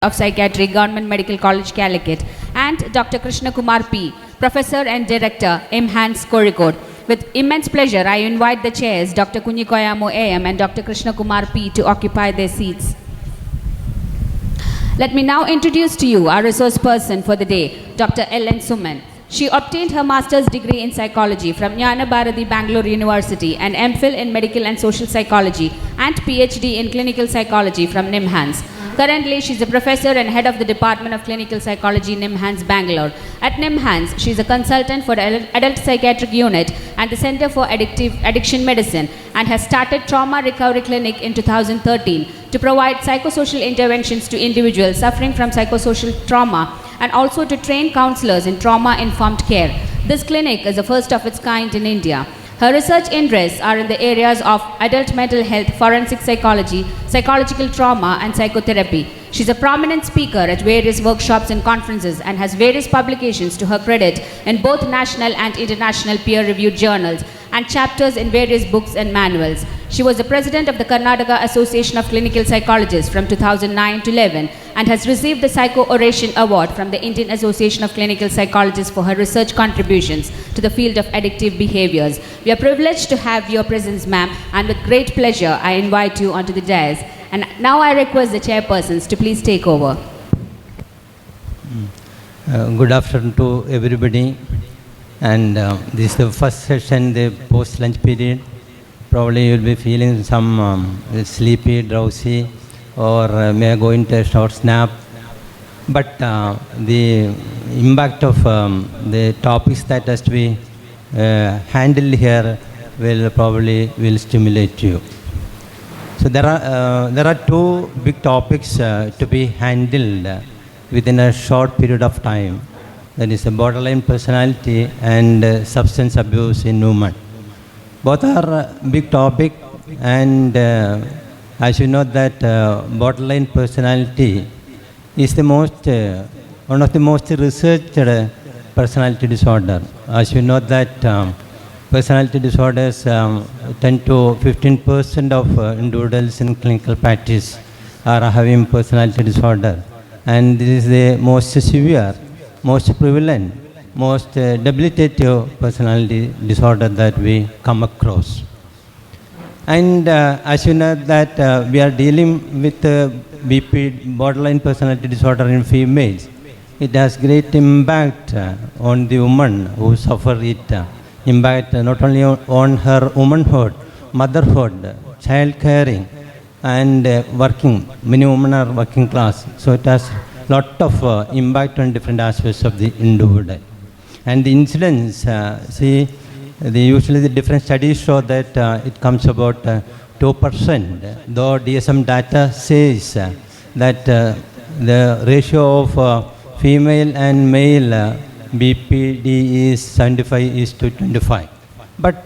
of Psychiatry, Government Medical College, Calicut, and Dr. Krishna Kumar P., Professor and Director, MHANS, Kozhikode. With immense pleasure, I invite the chairs, Dr. Kunyikoyamu AM and Dr. Krishna Kumar P., to occupy their seats. Let me now introduce to you our resource person for the day, Dr. Ellen Suman. She obtained her master's degree in psychology from Jnana Bharati Bangalore University and MPhil in medical and social psychology and PhD in clinical psychology from NIMHANS. Currently, she is a professor and head of the Department of Clinical Psychology, NIMHANS, Bangalore. At NIMHANS, she is a consultant for the Adult Psychiatric Unit and the Center for Addiction Medicine and has started Trauma Recovery Clinic in 2013 to provide psychosocial interventions to individuals suffering from psychosocial trauma and also to train counselors in trauma-informed care. This clinic is the first of its kind in India. Her research interests are in the areas of adult mental health, forensic psychology, psychological trauma, and psychotherapy. She is a prominent speaker at various workshops and conferences and has various publications to her credit in both national and international peer-reviewed journals and chapters in various books and manuals. She was the president of the Karnataka Association of Clinical Psychologists from 2009 to 11 and has received the Psycho Oration Award from the Indian Association of Clinical Psychologists for her research contributions to the field of addictive behaviors. We are privileged to have your presence, ma'am, and with great pleasure, I invite you onto the dais. And now I request the chairpersons to please take over. Good afternoon to everybody. And this is the first session, the post-lunch period. Probably you will be feeling some sleepy, drowsy, or may go into a short snap. But the impact of the topics that has to be handled here will stimulate you. So there are two big topics to be handled within a short period of time. That is borderline personality and substance abuse in women. Both are big topic, and as you know that borderline personality is the one of the most researched personality disorder. As you know that personality disorders 10 to 15% of individuals in clinical practice are having personality disorder, and this is the most severe, most prevalent, most debilitative personality disorder that we come across. And as you know that we are dealing with BP, borderline personality disorder in females. It has great impact on the woman who suffer it, impact not only on her womanhood, motherhood, child caring, and working. Many women are working class, so it has lot of impact on different aspects of the individual. And the incidence, usually the different studies show that it comes about 2%, though DSM data says that the ratio of female and male BPD is 75:25. But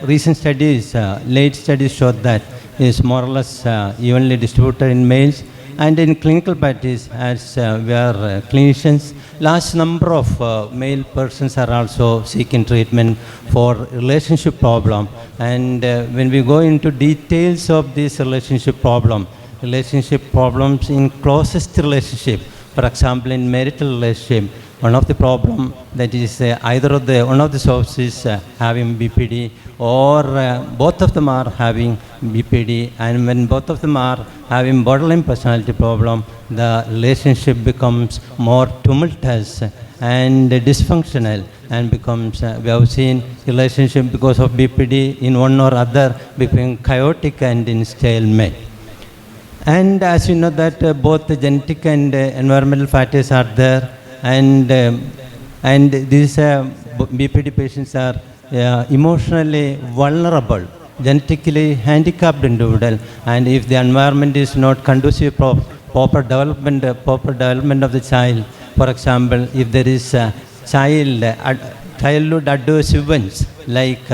recent studies, late studies show that it is more or less evenly distributed in males. And in clinical practice, as we are clinicians, large number of male persons are also seeking treatment for relationship problem. And when we go into details of this relationship problems in closest relationship, for example, in marital relationship, one of the problem that is either of the one of the spouses having BPD, or both of them are having BPD, and when both of them are having borderline personality problem, the relationship becomes more tumultuous and dysfunctional, and becomes we have seen relationship because of BPD in one or other becoming chaotic and in stalemate. And as you know that both the genetic and environmental factors are there, and these BPD patients are emotionally vulnerable, genetically handicapped individual, and if the environment is not conducive for proper development of the child, for example, if there is childhood adverse events like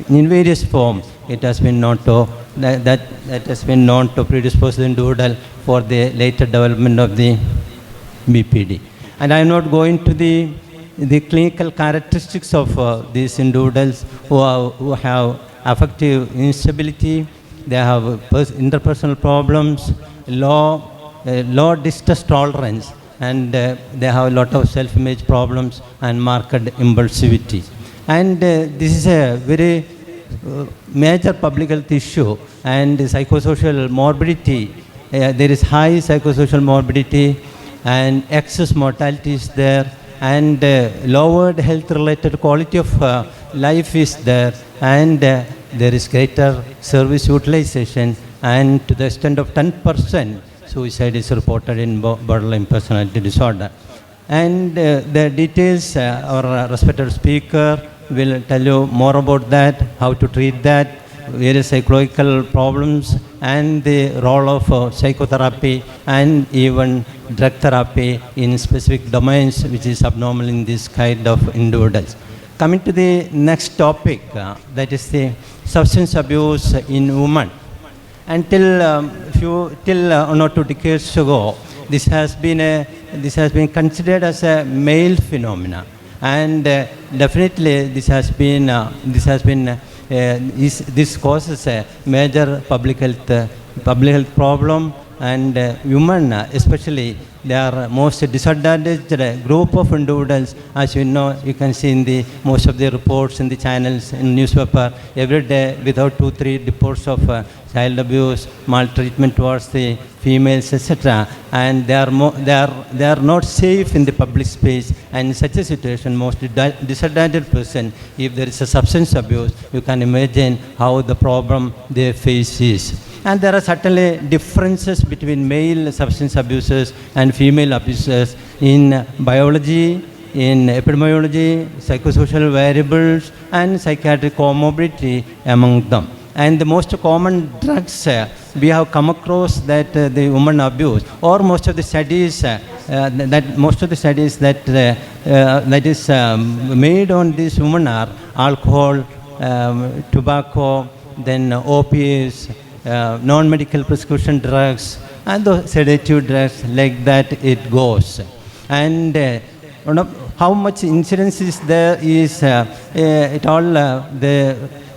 in various forms, it has been known to that has been known to predispose the individual for the later development of the BPD. And I am not going to the clinical characteristics of these individuals who have affective instability, they have interpersonal problems, low low distress tolerance, and they have a lot of self-image problems and marked impulsivity. And this is a very major public health issue, and psychosocial morbidity. There is high psychosocial morbidity and excess mortality is there, and lowered health-related quality of life is there, and there is greater service utilization, and to the extent of 10%, suicide is reported in borderline personality disorder. And the details, our respected speaker will tell you more about that, how to treat that, various psychological problems, and the role of psychotherapy and even drug therapy in specific domains which is abnormal in this kind of individuals. Coming to the next topic, that is the substance abuse in women. Until 1 or 2 decades ago, this has been considered as a male phenomena, and definitely this causes a major public health problem, and women especially, they are most disadvantaged group of individuals. As you know, you can see in the most of the reports in the channels, in newspaper, every day without 2-3 reports of child abuse, maltreatment towards the females, etc. And they are not safe in the public space. And in such a situation, most disadvantaged person, if there is a substance abuse, you can imagine how the problem they face is. And there are certainly differences between male substance abusers and female abusers in biology, in epidemiology, psychosocial variables, and psychiatric comorbidity among them. And the most common drugs we have come across that the women abuse, or most of the studies that is made on these women are alcohol, tobacco, then opiates, non-medical prescription drugs, and those sedative drugs, like that it goes. And how much incidence is there is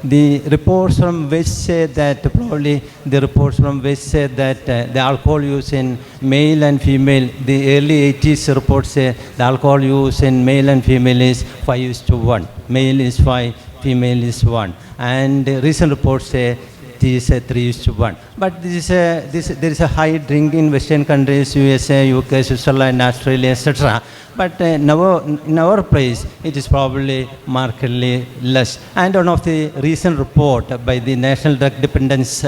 the reports from West say that the alcohol use in male and female, the early 80s reports say the alcohol use in male and female is 5:1. Male is 5, female is 1. And recent reports say it is 3:1. But there is a high drink in Western countries, USA, UK, Switzerland, Australia, etc. But in our place, it is probably markedly less. And one of the recent report by the National Drug Dependence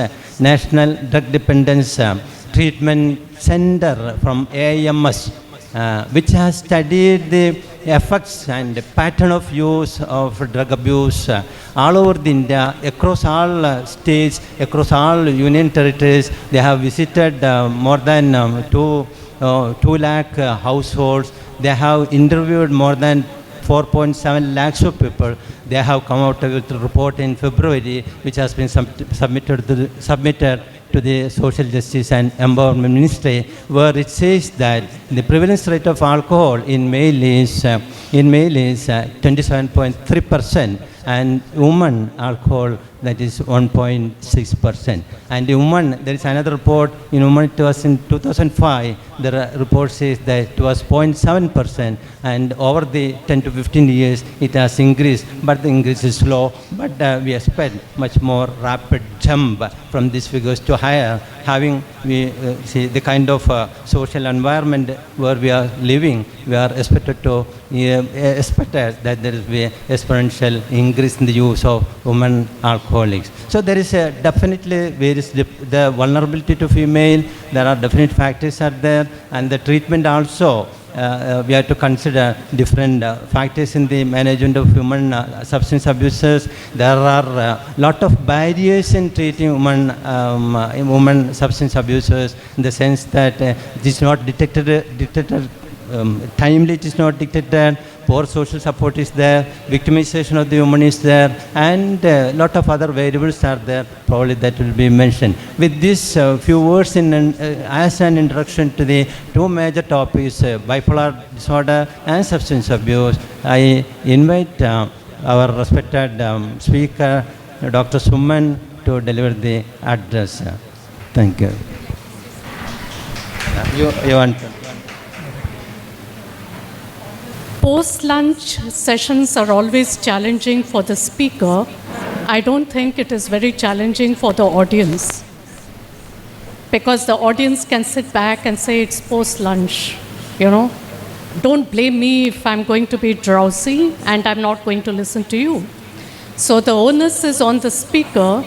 Treatment Center from AIMS, which has studied the effects and pattern of use of drug abuse all over the India, across all states, across all union territories. They have visited more than 2 lakh households. They have interviewed more than 4.7 lakhs of people. They have come out with a report in February, which has been submitted to the Social Justice and Empowerment Ministry, where it says that the prevalence rate of alcohol in male is 27.3%, and women alcohol, that is 1.6%. And in women, there is another report, in women it was in 2005, the report says that it was 0.7%, and over the 10 to 15 years it has increased, but the increase is slow. But we expect much more rapid jump from these figures to higher, having we see the kind of social environment where we are living. We are expected that there will be exponential increase in the use of women alcoholics. So there is definitely the vulnerability to female. There are definite factors are there, and the treatment also. We have to consider different factors in the management of human substance abusers. There are a lot of barriers in treating women substance abusers, in the sense that it is not detected timely, it is not detected. Poor social support is there, victimization of the woman is there, and a lot of other variables are there, probably that will be mentioned. With this few words as an introduction to the two major topics, bipolar disorder and substance abuse, I invite our respected speaker, Dr. Suman, to deliver the address. Thank you. You want to? Post-lunch sessions are always challenging for the speaker. I don't think it is very challenging for the audience, because the audience can sit back and say it's post-lunch, you know. Don't blame me if I'm going to be drowsy and I'm not going to listen to you. So the onus is on the speaker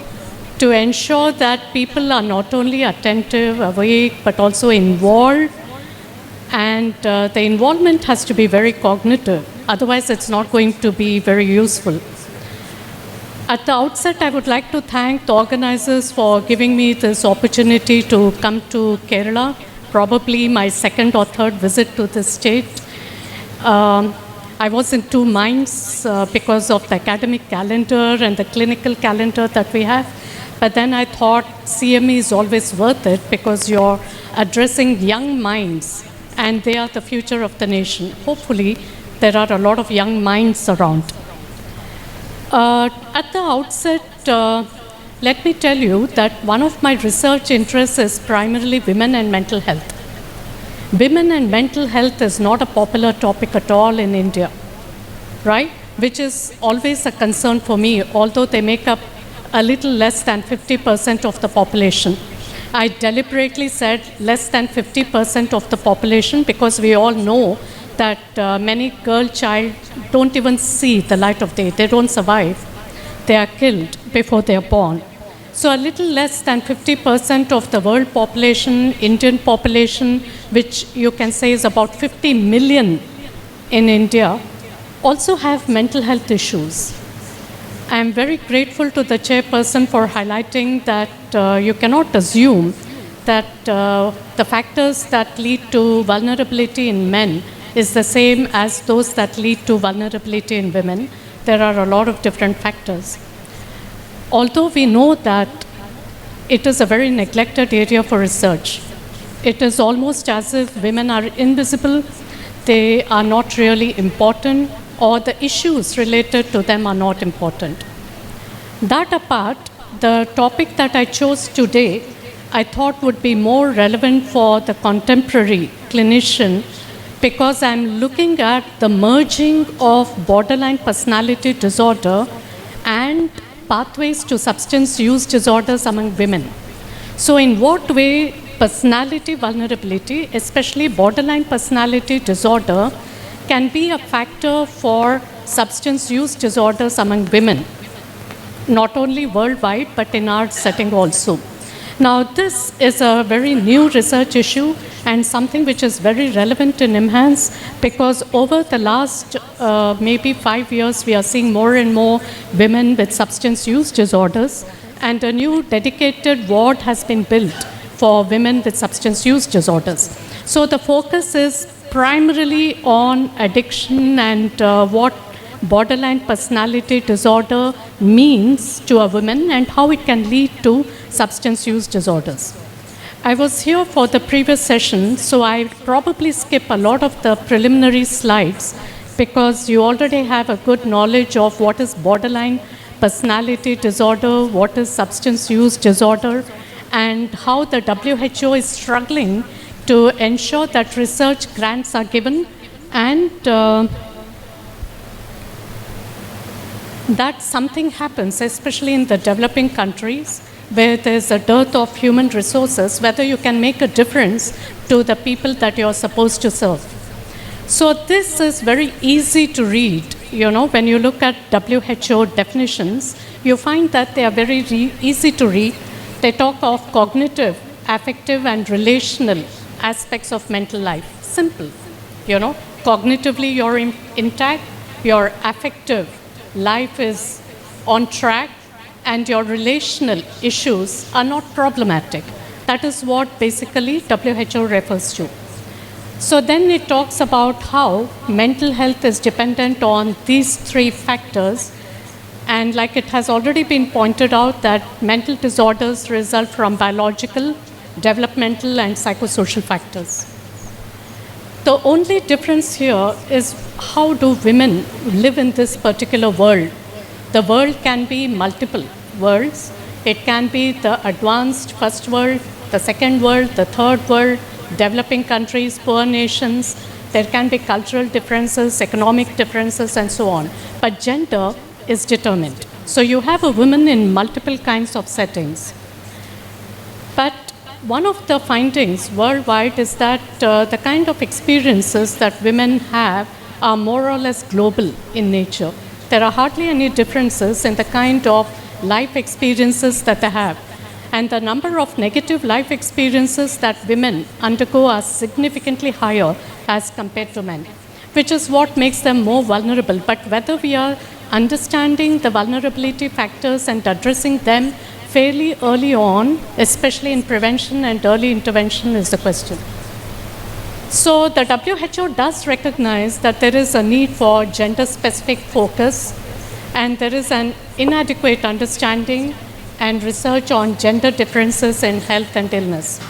to ensure that people are not only attentive, awake, but also involved. And the involvement has to be very cognitive. Otherwise, it's not going to be very useful. At the outset, I would like to thank the organizers for giving me this opportunity to come to Kerala, probably my second or third visit to this state. I was in two minds because of the academic calendar and the clinical calendar that we have. But then I thought CME is always worth it because you're addressing young minds and they are the future of the nation. Hopefully, there are a lot of young minds around. At the outset, let me tell you that one of my research interests is primarily women and mental health. Women and mental health is not a popular topic at all in India, right? Which is always a concern for me, although they make up a little less than 50% of the population. I deliberately said less than 50% of the population because we all know that many girl child don't even see the light of day. They don't survive. They are killed before they are born. So a little less than 50% of the world population, Indian population, which you can say is about 50 million in India, also have mental health issues. I am very grateful to the chairperson for highlighting that you cannot assume that the factors that lead to vulnerability in men is the same as those that lead to vulnerability in women. There are a lot of different factors. Although we know that it is a very neglected area for research, it is almost as if women are invisible, they are not really important, or the issues related to them are not important. That apart, the topic that I chose today, I thought would be more relevant for the contemporary clinician because I'm looking at the merging of borderline personality disorder and pathways to substance use disorders among women. So in what way personality vulnerability, especially borderline personality disorder, can be a factor for substance use disorders among women, not only worldwide, but in our setting also. Now, this is a very new research issue and something which is very relevant in EMHANS because over the last maybe 5 years, we are seeing more and more women with substance use disorders, and a new dedicated ward has been built for women with substance use disorders. So the focus is primarily on addiction and what borderline personality disorder means to a woman and how it can lead to substance use disorders. I was here for the previous session, so I'll probably skip a lot of the preliminary slides because you already have a good knowledge of what is borderline personality disorder, what is substance use disorder, and how the WHO is struggling to ensure that research grants are given and that something happens, especially in the developing countries where there's a dearth of human resources, whether you can make a difference to the people that you're supposed to serve. So this is very easy to read. You know, when you look at WHO definitions, you find that they are very easy to read. They talk of cognitive, affective, and relational aspects of mental life. Simple. You know, cognitively you're intact, your affective life is on track, and your relational issues are not problematic. That is what basically WHO refers to. So then it talks about how mental health is dependent on these three factors. And like it has already been pointed out that mental disorders result from biological, developmental, and psychosocial factors. The only difference here is how do women live in this particular world. The world can be multiple worlds. It can be the advanced first world, the second world, the third world, developing countries, poor nations. There can be cultural differences, economic differences, and so on. But gender is determined. So you have a woman in multiple kinds of settings. But one of the findings worldwide is that the kind of experiences that women have are more or less global in nature. There are hardly any differences in the kind of life experiences that they have. And the number of negative life experiences that women undergo are significantly higher as compared to men, which is what makes them more vulnerable. But whether we are understanding the vulnerability factors and addressing them fairly early on, especially in prevention and early intervention, is the question. So the WHO does recognize that there is a need for gender-specific focus, and there is an inadequate understanding and research on gender differences in health and illness.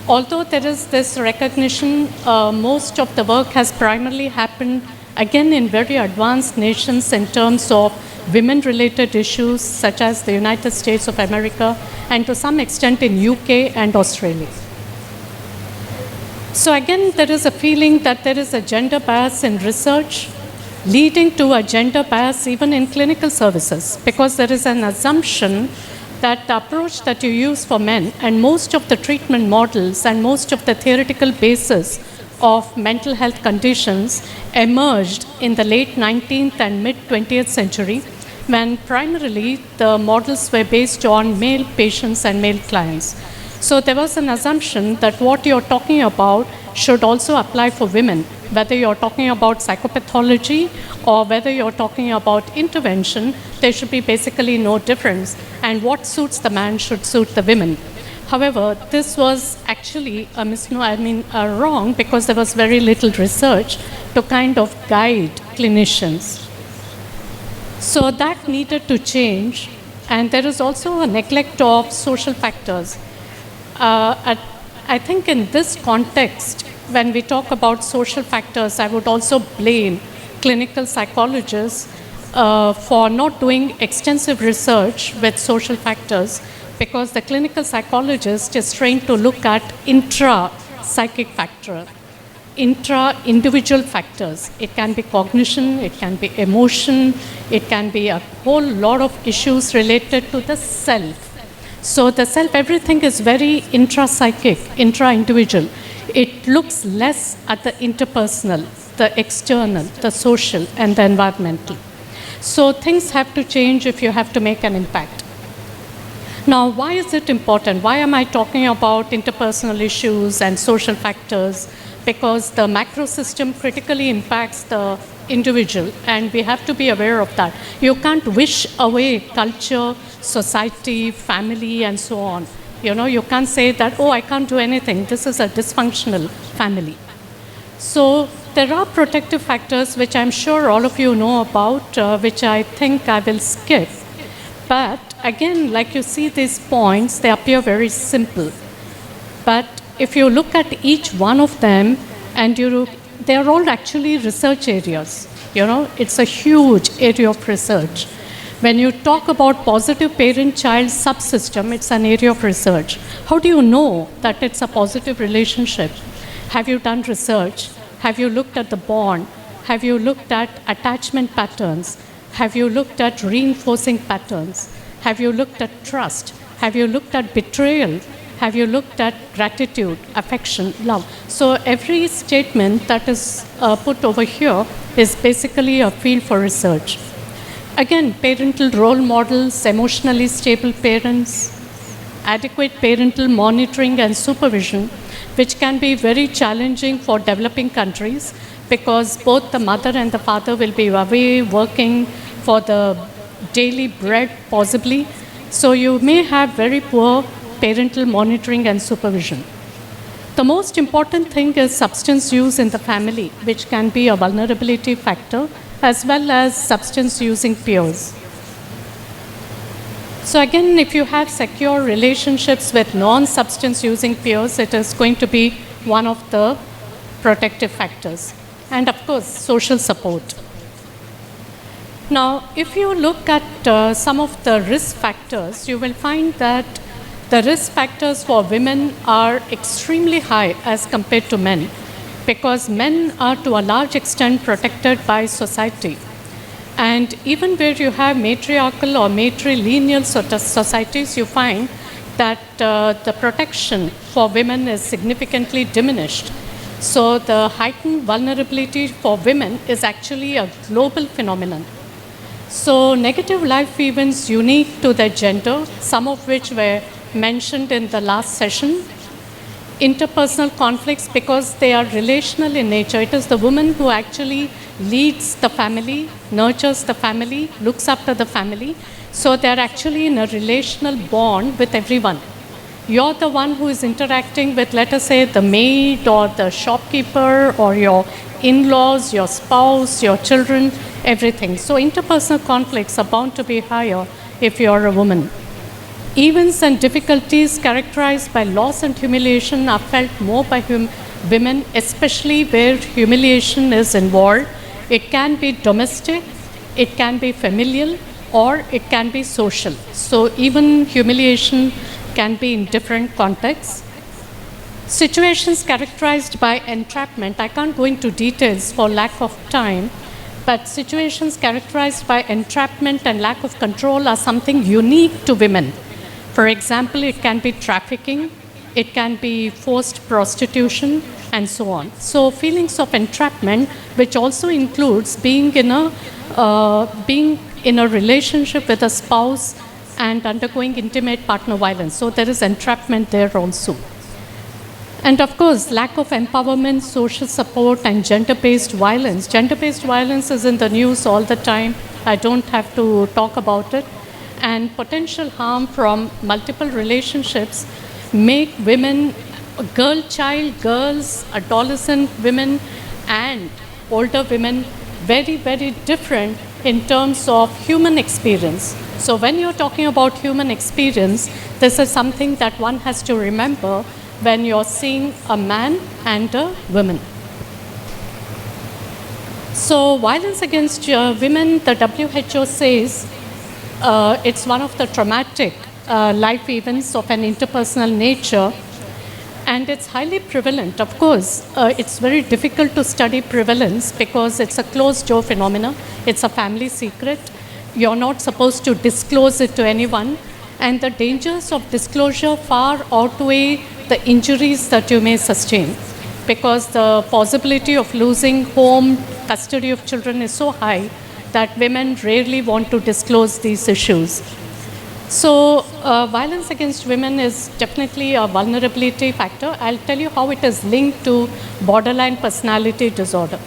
Although there is this recognition, most of the work has primarily happened, again, in very advanced nations in terms of women-related issues, such as the United States of America, and to some extent in UK and Australia. So again, there is a feeling that there is a gender bias in research, leading to a gender bias even in clinical services, because there is an assumption that the approach that you use for men and most of the treatment models and most of the theoretical basis of mental health conditions emerged in the late 19th and mid 20th century, when primarily the models were based on male patients and male clients. So there was an assumption that what you're talking about should also apply for women, whether you're talking about psychopathology or whether you're talking about intervention. There should be basically no difference, and what suits the man should suit the women. However, this was actually wrong, because there was very little research to kind of guide clinicians. So that needed to change, and there is also a neglect of social factors. I think in this context, when we talk about social factors, I would also blame clinical psychologists for not doing extensive research with social factors, because the clinical psychologist is trained to look at intra-psychic factor, intra-individual factors. It can be cognition, it can be emotion, it can be a whole lot of issues related to the self. So the self, everything is very intra-psychic, intra-individual. It looks less at the interpersonal, the external, the social, and the environmental. So things have to change if you have to make an impact. Now, why is it important? Why am I talking about interpersonal issues and social factors? Because the macro system critically impacts the individual, and we have to be aware of that. You can't wish away culture, society, family, and so on. You can't say that, oh, I can't do anything. This is a dysfunctional family. So there are protective factors, which I'm sure all of you know about, which I think I will skip. But again, like you see these points, they appear very simple. But if you look at each one of them, and they are all actually research areas. It's a huge area of research. When you talk about positive parent-child subsystem, it's an area of research. How do you know that it's a positive relationship? Have you done research? Have you looked at the bond? Have you looked at attachment patterns? Have you looked at reinforcing patterns? Have you looked at trust? Have you looked at betrayal? Have you looked at gratitude, affection, love? So every statement that is put over here is basically a field for research. Again, parental role models, emotionally stable parents, adequate parental monitoring and supervision, which can be very challenging for developing countries, because both the mother and the father will be away working for the daily bread, possibly. So you may have very poor parental monitoring and supervision. The most important thing is substance use in the family, which can be a vulnerability factor, as well as substance using peers. So again, if you have secure relationships with non-substance using peers, it is going to be one of the protective factors. And of course, social support. Now, if you look at some of the risk factors, you will find that the risk factors for women are extremely high as compared to men, because men are to a large extent protected by society. And even where you have matriarchal or matrilineal sort of societies, you find that the protection for women is significantly diminished. So the heightened vulnerability for women is actually a global phenomenon. So negative life events unique to their gender, some of which were mentioned in the last session. Interpersonal conflicts, because they are relational in nature. It is the woman who actually leads the family, nurtures the family, looks after the family. So they're actually in a relational bond with everyone. You're the one who is interacting with, let us say, the maid or the shopkeeper or your in-laws, your spouse, your children, everything. So interpersonal conflicts are bound to be higher if you're a woman. Events and difficulties characterized by loss and humiliation are felt more by women, especially where humiliation is involved. It can be domestic, it can be familial, or it can be social. So even humiliation can be in different contexts. Situations characterized by entrapment, I can't go into details for lack of time, but situations characterized by entrapment and lack of control are something unique to women. For example, it can be trafficking, it can be forced prostitution, and so on. So feelings of entrapment, which also includes being in a relationship with a spouse and undergoing intimate partner violence. So there is entrapment there also. And of course, lack of empowerment, social support, and gender-based violence. Gender-based violence is in the news all the time. I don't have to talk about it. And potential harm from multiple relationships make women, girls, adolescent women, and older women very, very different in terms of human experience. So when you're talking about human experience, this is something that one has to remember when you're seeing a man and a woman. So violence against women, the WHO says, it's one of the traumatic life events of an interpersonal nature, and it's highly prevalent. Of course, it's very difficult to study prevalence because it's a closed-door phenomenon. It's a family secret. You're not supposed to disclose it to anyone, and the dangers of disclosure far outweigh the injuries that you may sustain, because the possibility of losing home, custody of children is so high that women rarely want to disclose these issues. So violence against women is definitely a vulnerability factor. I'll tell you how it is linked to borderline personality disorder.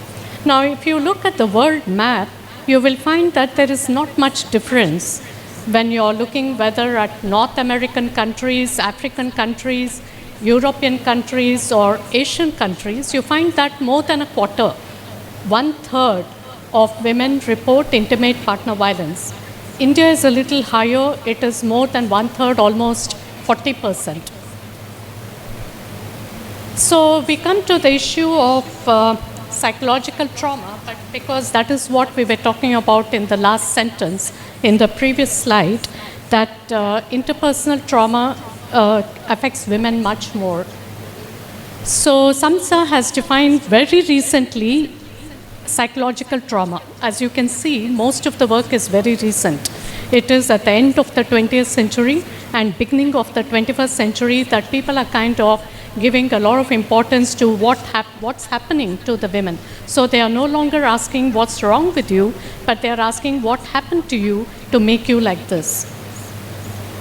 Now, if you look at the world map, you will find that there is not much difference when you're looking whether at North American countries, African countries, European countries, or Asian countries. You find that more than a quarter, 1/3 of women report intimate partner violence. India is a little higher. It is more than 1/3, almost 40%. So we come to the issue of psychological trauma, but because that is what we were talking about in the last sentence in the previous slide, that interpersonal trauma affects women much more. So SAMHSA has defined very recently psychological trauma. As you can see, most of the work is very recent. It is at the end of the 20th century and beginning of the 21st century that people are kind of giving a lot of importance to what's happening to the women. So they are no longer asking what's wrong with you, but they are asking what happened to you to make you like this.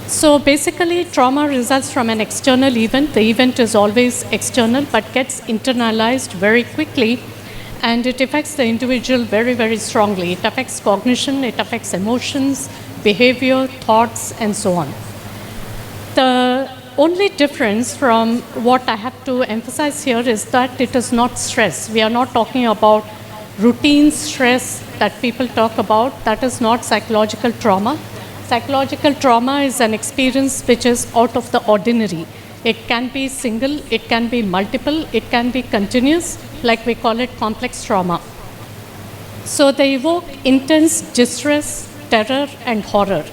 So basically, trauma results from an external event. The event is always external, but gets internalized very quickly, and it affects the individual very, very strongly. It affects cognition, it affects emotions, behavior, thoughts, and so on. The only difference from what I have to emphasize here is that it is not stress. We are not talking about routine stress that people talk about. That is not psychological trauma. Psychological trauma is an experience which is out of the ordinary. It can be single, it can be multiple, it can be continuous, like we call it complex trauma. So they evoke intense distress, terror, and horror.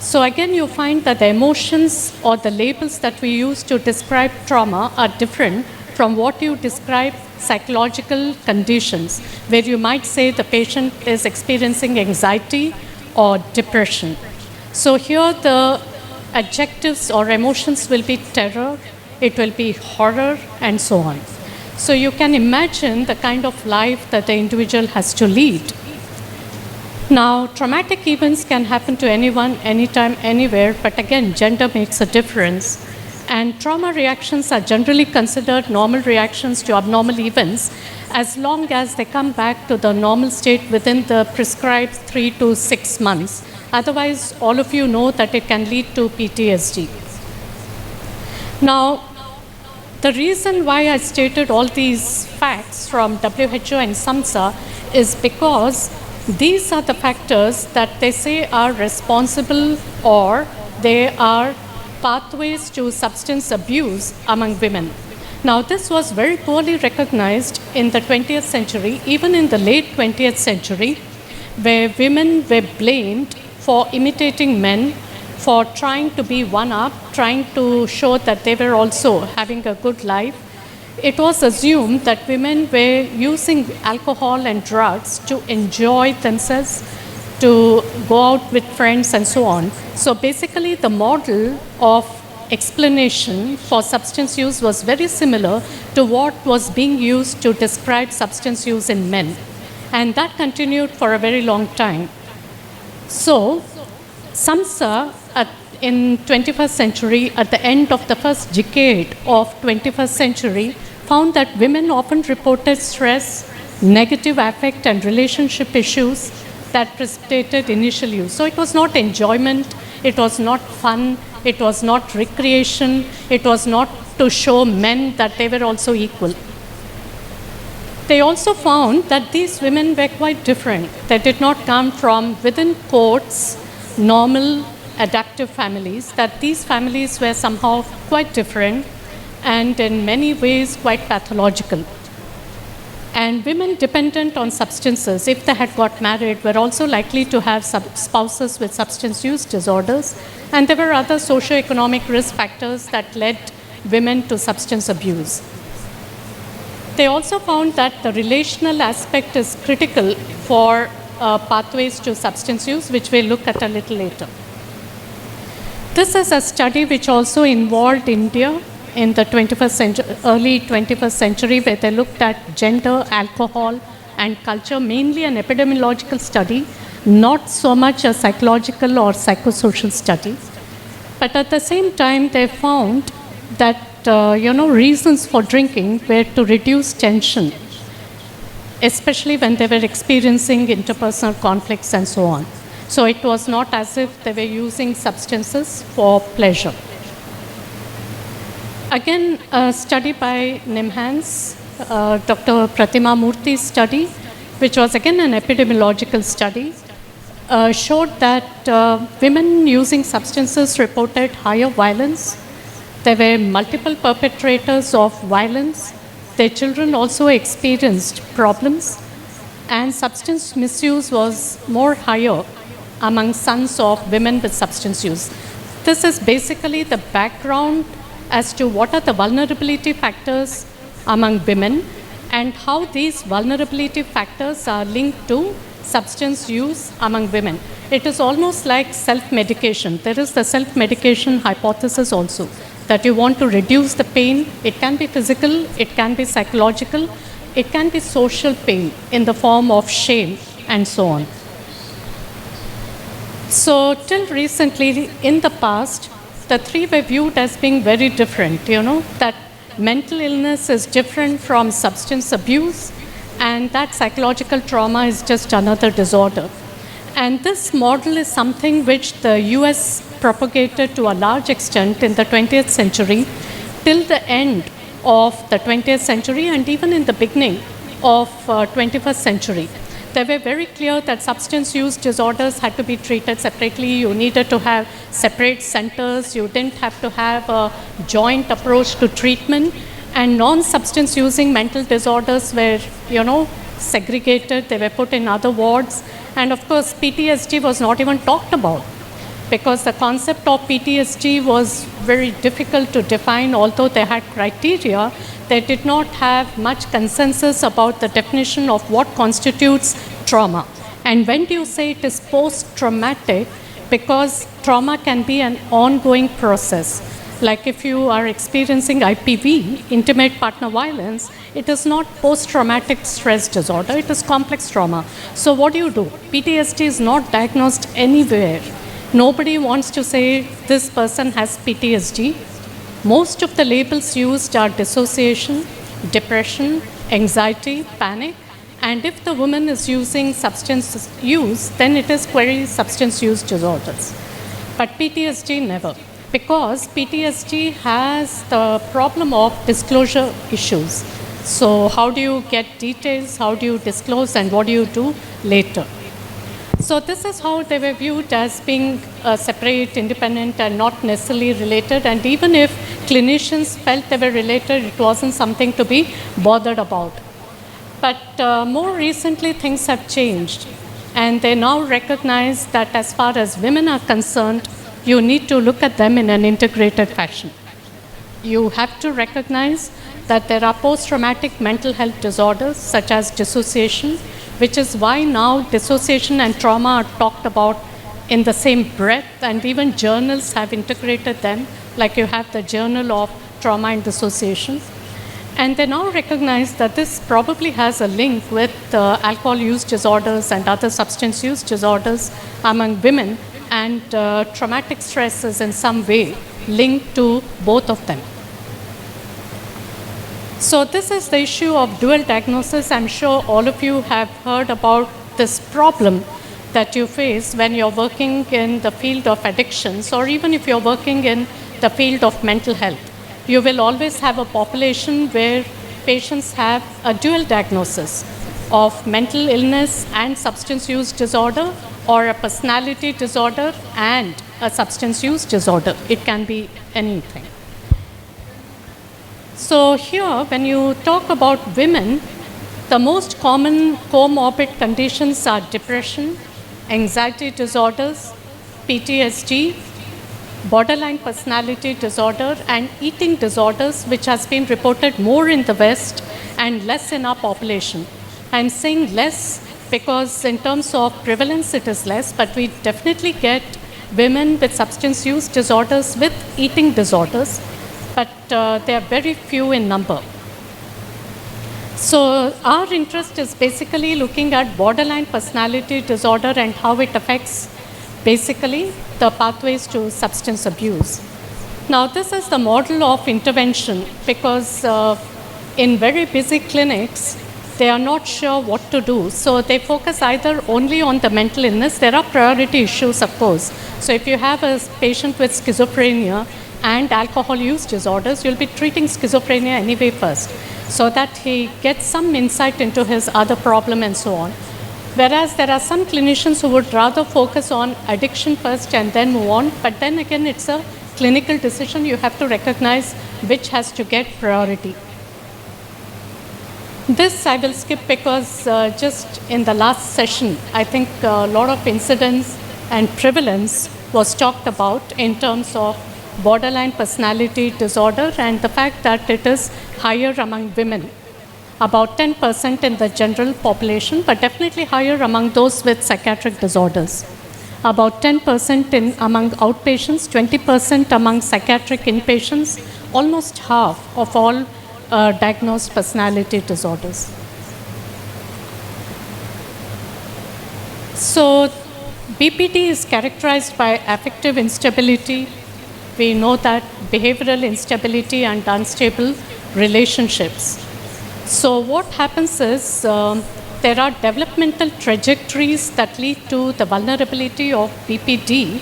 So again, you find that the emotions or the labels that we use to describe trauma are different from what you describe psychological conditions, where you might say the patient is experiencing anxiety or depression. So here the adjectives or emotions will be terror, it will be horror, and so on. So you can imagine the kind of life that the individual has to lead. Now, traumatic events can happen to anyone, anytime, anywhere, but again, gender makes a difference. And trauma reactions are generally considered normal reactions to abnormal events as long as they come back to the normal state within the prescribed 3 to 6 months. Otherwise, all of you know that it can lead to PTSD. Now, the reason why I stated all these facts from WHO and SAMHSA is because these are the factors that they say are responsible or they are pathways to substance abuse among women. Now, this was very poorly recognized in the 20th century, even in the late 20th century, where women were blamed for imitating men, for trying to be one-up, trying to show that they were also having a good life. It was assumed that women were using alcohol and drugs to enjoy themselves, to go out with friends and so on. So basically the model of explanation for substance use was very similar to what was being used to describe substance use in men. And that continued for a very long time. So SAMHSA in 21st century, at the end of the first decade of 21st century, found that women often reported stress, negative affect and relationship issues that precipitated initial use. So it was not enjoyment, it was not fun, it was not recreation, it was not to show men that they were also equal. They also found that these women were quite different. They did not come from within quotes, normal adaptive families, that these families were somehow quite different and in many ways quite pathological. And women dependent on substances, if they had got married, were also likely to have spouses with substance use disorders. And there were other socioeconomic risk factors that led women to substance abuse. They also found that the relational aspect is critical for pathways to substance use, which we'll look at a little later. This is a study which also involved India in the 21st century, early 21st century, where they looked at gender, alcohol, and culture, mainly an epidemiological study, not so much a psychological or psychosocial study. But at the same time, they found that reasons for drinking were to reduce tension, especially when they were experiencing interpersonal conflicts and so on. So it was not as if they were using substances for pleasure. Again, a study by NIMHANS, Dr. Pratima Murthy's study, which was again an epidemiological study, showed that women using substances reported higher violence. There were multiple perpetrators of violence. Their children also experienced problems, and substance misuse was more higher among sons of women with substance use. This is basically the background as to what are the vulnerability factors among women and how these vulnerability factors are linked to substance use among women. It is almost like self-medication. There is the self-medication hypothesis also, that you want to reduce the pain. It can be physical, it can be psychological, it can be social pain in the form of shame and so on. So till recently, in the past, the three were viewed as being very different, that mental illness is different from substance abuse and that psychological trauma is just another disorder. And this model is something which the US propagated to a large extent in the 20th century till the end of the 20th century and even in the beginning of 21st century. They were very clear that substance use disorders had to be treated separately. You needed to have separate centers. You didn't have to have a joint approach to treatment. And non-substance using mental disorders were, segregated. They were put in other wards. And of course, PTSD was not even talked about. because the concept of PTSD was very difficult to define. Although they had criteria, they did not have much consensus about the definition of what constitutes trauma. And when do you say it is post-traumatic? Because trauma can be an ongoing process. Like if you are experiencing IPV, intimate partner violence, it is not post-traumatic stress disorder, it is complex trauma. So what do? PTSD is not diagnosed anywhere. Nobody wants to say this person has PTSD. Most of the labels used are dissociation, depression, anxiety, panic, and if the woman is using substance use, then it is query substance use disorders. But PTSD never, because PTSD has the problem of disclosure issues. So how do you get details, how do you disclose, and what do you do later? So this is how they were viewed as being separate, independent, and not necessarily related. And even if clinicians felt they were related, it wasn't something to be bothered about. But more recently, things have changed. And they now recognize that as far as women are concerned, you need to look at them in an integrated fashion. You have to recognize that there are post-traumatic mental health disorders such as dissociation, which is why now dissociation and trauma are talked about in the same breath, and even journals have integrated them, like you have the Journal of Trauma and Dissociation. And they now recognize that this probably has a link with alcohol use disorders and other substance use disorders among women, and traumatic stress is in some way linked to both of them. So this is the issue of dual diagnosis. I'm sure all of you have heard about this problem that you face when you're working in the field of addictions, or even if you're working in the field of mental health. You will always have a population where patients have a dual diagnosis of mental illness and substance use disorder, or a personality disorder and a substance use disorder. It can be anything. So here, when you talk about women, the most common comorbid conditions are depression, anxiety disorders, PTSD, borderline personality disorder, and eating disorders, which has been reported more in the West and less in our population. I'm saying less because in terms of prevalence it is less, but we definitely get women with substance use disorders with eating disorders, but they are very few in number. So our interest is basically looking at borderline personality disorder and how it affects basically the pathways to substance abuse. Now this is the model of intervention, because in very busy clinics, they are not sure what to do. So they focus either only on the mental illness. There are priority issues, of course. So if you have a patient with schizophrenia and alcohol use disorders, you'll be treating schizophrenia anyway first, so that he gets some insight into his other problem and so on. Whereas there are some clinicians who would rather focus on addiction first and then move on. But then again, it's a clinical decision. You have to recognize which has to get priority. This I will skip because just in the last session, I think a lot of incidence and prevalence was talked about in terms of borderline personality disorder and the fact that it is higher among women. About 10% in the general population, but definitely higher among those with psychiatric disorders. About 10% among outpatients, 20% among psychiatric inpatients, almost half of all diagnosed personality disorders. So BPD is characterized by affective instability. We know that behavioral instability and unstable relationships. So what happens is there are developmental trajectories that lead to the vulnerability of BPD,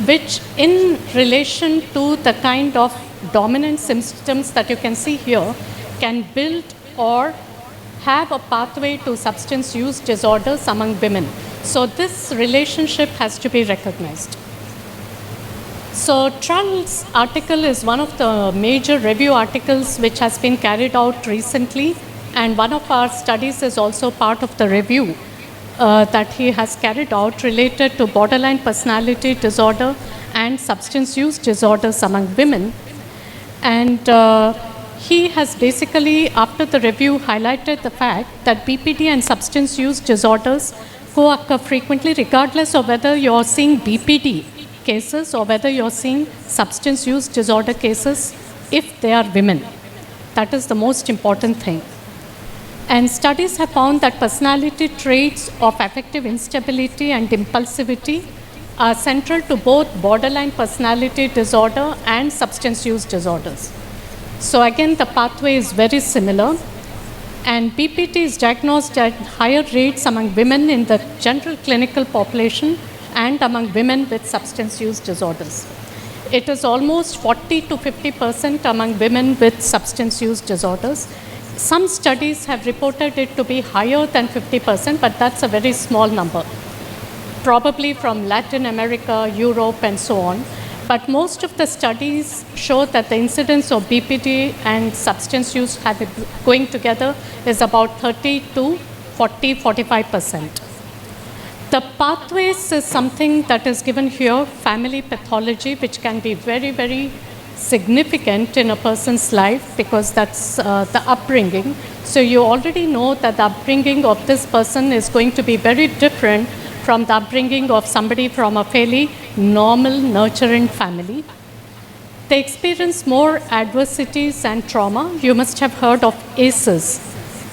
which in relation to the kind of dominant symptoms that you can see here, can build or have a pathway to substance use disorders among women. So this relationship has to be recognized. So Trull's article is one of the major review articles which has been carried out recently, and one of our studies is also part of the review. that he has carried out related to borderline personality disorder and substance use disorders among women. And he has basically, after the review, highlighted the fact that BPD and substance use disorders co-occur frequently, regardless of whether you're seeing BPD cases or whether you're seeing substance use disorder cases, if they are women. That is the most important thing. And studies have found that personality traits of affective instability and impulsivity are central to both borderline personality disorder and substance use disorders. So again, the pathway is very similar. And BPD is diagnosed at higher rates among women in the general clinical population and among women with substance use disorders. It is almost 40 to 50% among women with substance use disorders. Some studies have reported it to be higher than 50%, but that's a very small number, probably from Latin America, Europe, and so on. But most of the studies show that the incidence of BPD and substance use going together is about 30 to 40, 45%. The pathways is something that is given here, family pathology, which can be very, very significant in a person's life because that's the upbringing. So you already know that the upbringing of this person is going to be very different from the upbringing of somebody from a fairly normal, nurturing family. They experience more adversities and trauma. You must have heard of ACEs,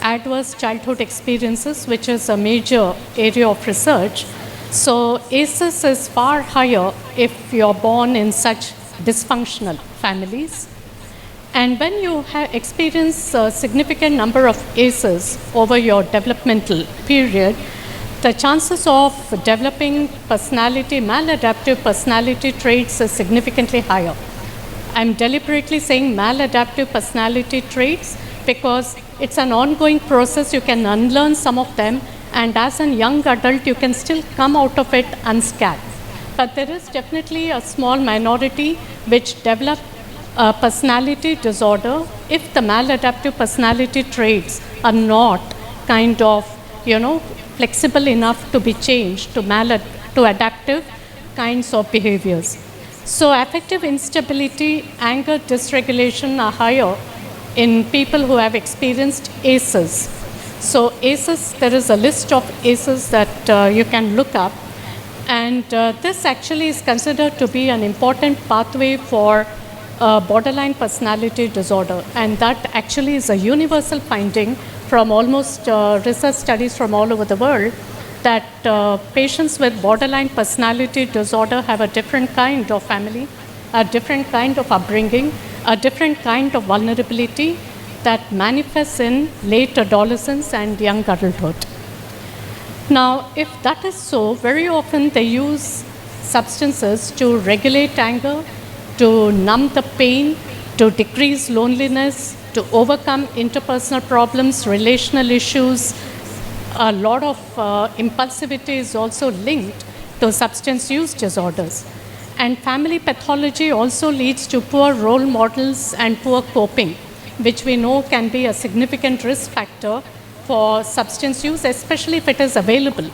Adverse Childhood Experiences, which is a major area of research. So ACEs is far higher if you're born in such dysfunctional families. And when you experience a significant number of ACEs over your developmental period, the chances of developing personality, maladaptive personality traits is significantly higher. I'm deliberately saying maladaptive personality traits because it's an ongoing process. You can unlearn some of them, and as a young adult, you can still come out of it unscathed. But there is definitely a small minority which develop a personality disorder if the maladaptive personality traits are not kind of, flexible enough to be changed to adaptive kinds of behaviors. So affective instability, anger dysregulation are higher in people who have experienced ACEs. So ACEs, there is a list of ACEs that you can look up. And this actually is considered to be an important pathway for borderline personality disorder. And that actually is a universal finding from almost research studies from all over the world, that patients with borderline personality disorder have a different kind of family, a different kind of upbringing, a different kind of vulnerability that manifests in late adolescence and young adulthood. Now, if that is so, very often they use substances to regulate anger, to numb the pain, to decrease loneliness, to overcome interpersonal problems, relational issues. A lot of impulsivity is also linked to substance use disorders. And family pathology also leads to poor role models and poor coping, which we know can be a significant risk factor for substance use, especially if it is available.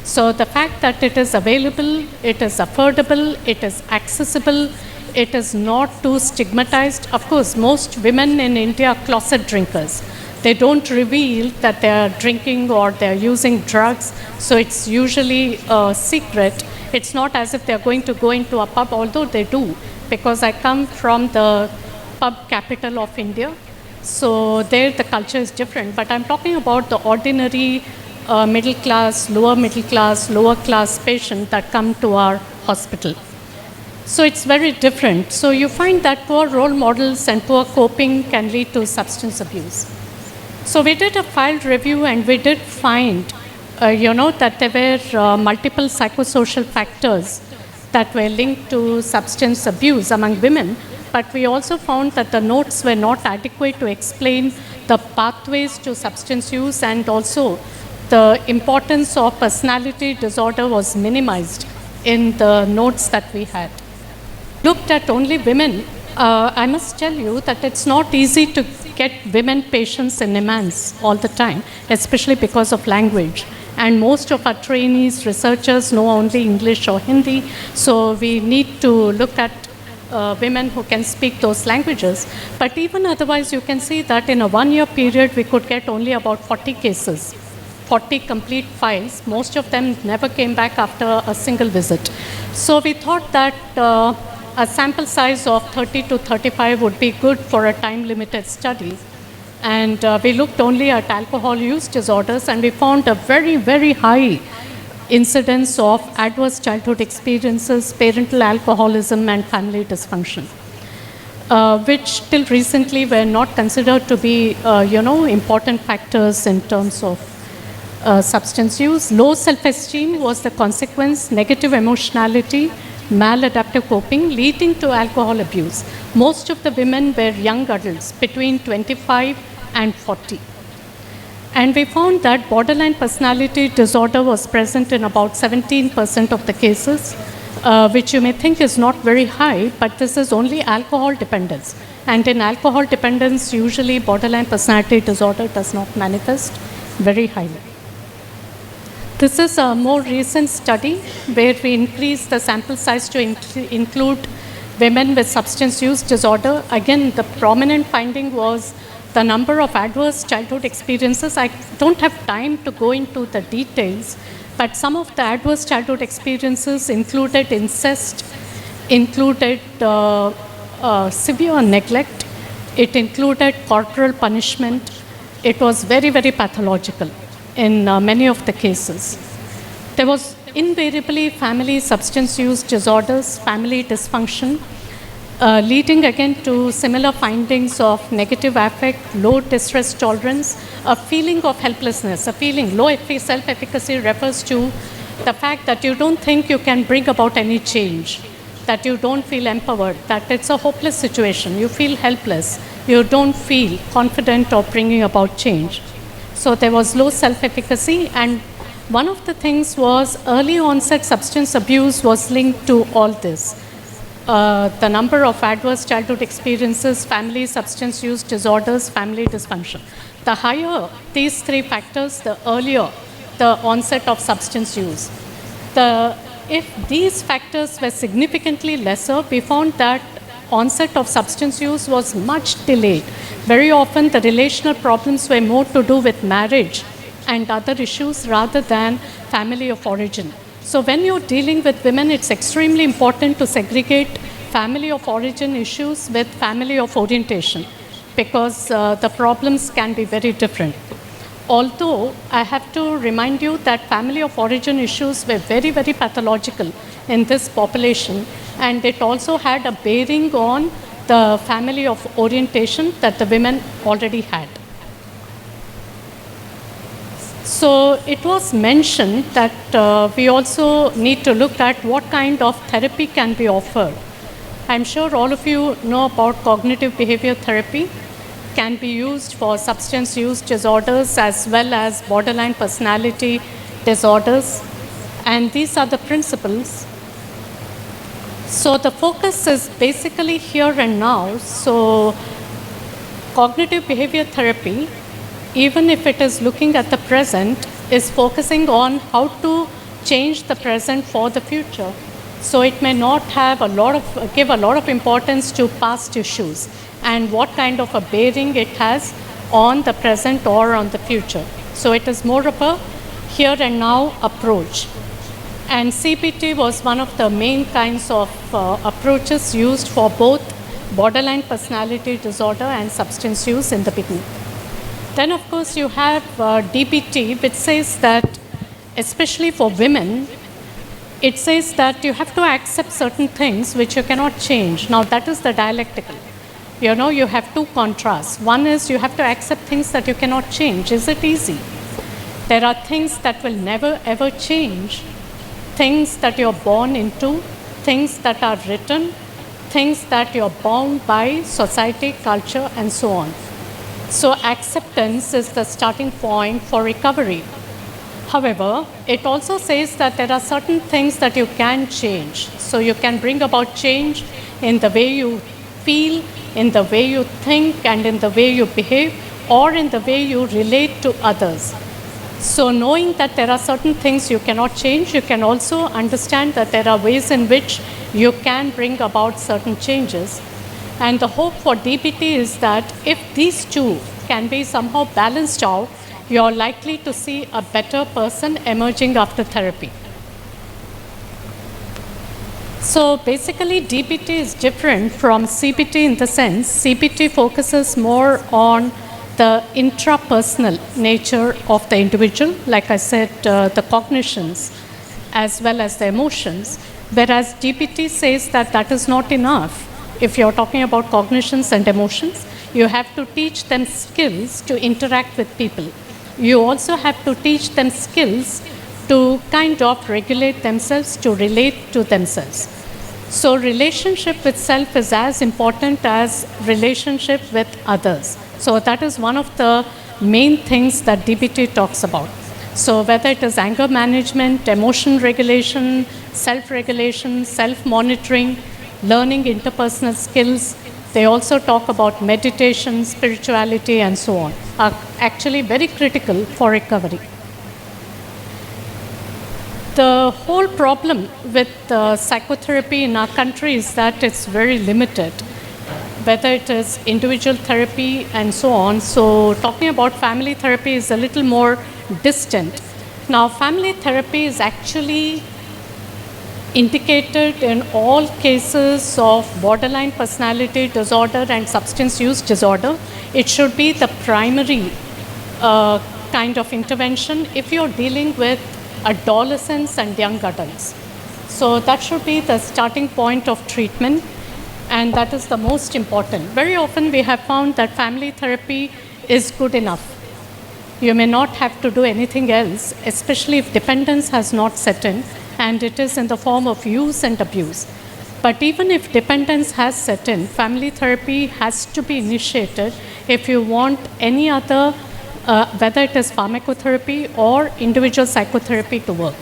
So the fact that it is available, it is affordable, it is accessible, it is not too stigmatized. Of course, most women in India are closet drinkers. They don't reveal that they are drinking or they are using drugs, so it's usually a secret. It's not as if they're going to go into a pub, although they do, because I come from the pub capital of India. So there the culture is different. But I'm talking about the ordinary middle class, lower class patient that come to our hospital. So it's very different. So you find that poor role models and poor coping can lead to substance abuse. So we did a filed review and we did find that there were multiple psychosocial factors that were linked to substance abuse among women, but we also found that the notes were not adequate to explain the pathways to substance use, and also the importance of personality disorder was minimized in the notes that we had. Looked at only women. I must tell you that it's not easy to get women patients in NIMHANS all the time, especially because of language. and most of our trainees, researchers know only English or Hindi, so we need to look at women who can speak those languages. But even otherwise, you can see that in a 1-year period, we could get only about 40 cases, 40 complete files. Most of them never came back after a single visit. So we thought that a sample size of 30 to 35 would be good for a time-limited study. And we looked only at alcohol use disorders, and we found a very, very high incidence of adverse childhood experiences, parental alcoholism, and family dysfunction, which till recently were not considered to be, important factors in terms of substance use. Low self-esteem was the consequence, negative emotionality, maladaptive coping, leading to alcohol abuse. Most of the women were young adults between 25 and 40. And we found that borderline personality disorder was present in about 17% of the cases, which you may think is not very high, but this is only alcohol dependence. And in alcohol dependence, usually borderline personality disorder does not manifest very highly. This is a more recent study where we increased the sample size to include women with substance use disorder. Again, the prominent finding was the number of adverse childhood experiences. I don't have time to go into the details, but some of the adverse childhood experiences included incest, included severe neglect, it included corporal punishment. It was very, very pathological in many of the cases. There was invariably family substance use disorders, family dysfunction, leading again to similar findings of negative affect, low distress tolerance, a feeling of helplessness, a feeling. Low self-efficacy refers to the fact that you don't think you can bring about any change, that you don't feel empowered, that it's a hopeless situation, you feel helpless, you don't feel confident of bringing about change. So there was low self-efficacy, and one of the things was early onset substance abuse was linked to all this. The number of adverse childhood experiences, family substance use disorders, family dysfunction. The higher these three factors, the earlier the onset of substance use. If these factors were significantly lesser, we found that onset of substance use was much delayed. Very often the relational problems were more to do with marriage and other issues rather than family of origin. So when you're dealing with women, it's extremely important to segregate family of origin issues with family of orientation, because the problems can be very different. Although I have to remind you that family of origin issues were very, very pathological in this population, and it also had a bearing on the family of orientation that the women already had. So it was mentioned that we also need to look at what kind of therapy can be offered. I'm sure all of you know about cognitive behavior therapy. Can be used for substance use disorders as well as borderline personality disorders. And these are the principles. So the focus is basically here and now. So cognitive behavior therapy, even if it is looking at the present, is focusing on how to change the present for the future. So it may not have give a lot of importance to past issues and what kind of a bearing it has on the present or on the future. So it is more of a here and now approach. And CBT was one of the main kinds of approaches used for both borderline personality disorder and substance use in the beginning. Then of course you have DBT, which says that, especially for women, it says that you have to accept certain things which you cannot change. Now that is the dialectical. You know, you have two contrasts. One is you have to accept things that you cannot change. Is it easy? There are things that will never ever change. Things that you're born into, things that are written, things that you're bound by society, culture, and so on. So acceptance is the starting point for recovery. However, it also says that there are certain things that you can change. So you can bring about change in the way you feel, in the way you think, and in the way you behave, or in the way you relate to others. So knowing that there are certain things you cannot change, you can also understand that there are ways in which you can bring about certain changes. And the hope for DBT is that if these two can be somehow balanced out, you're likely to see a better person emerging after therapy. So basically, DBT is different from CBT in the sense CBT focuses more on the intrapersonal nature of the individual, like I said, the cognitions as well as the emotions, whereas DBT says that that is not enough. If you're talking about cognitions and emotions, you have to teach them skills to interact with people. You also have to teach them skills to kind of regulate themselves, to relate to themselves. So relationship with self is as important as relationship with others. So that is one of the main things that DBT talks about. So whether it is anger management, emotion regulation, self-regulation, self-monitoring, learning interpersonal skills, they also talk about meditation, spirituality, and so on, are actually very critical for recovery. The whole problem with psychotherapy in our country is that it's very limited, whether it is individual therapy and so on. So talking about family therapy is a little more distant. Now, family therapy is actually indicated in all cases of borderline personality disorder and substance use disorder. It should be the primary kind of intervention if you're dealing with adolescents and young adults. So that should be the starting point of treatment, and that is the most important. Very often we have found that family therapy is good enough. You may not have to do anything else, especially if dependence has not set in and it is in the form of use and abuse. But even if dependence has set in, family therapy has to be initiated if you want any other whether it is pharmacotherapy or individual psychotherapy to work.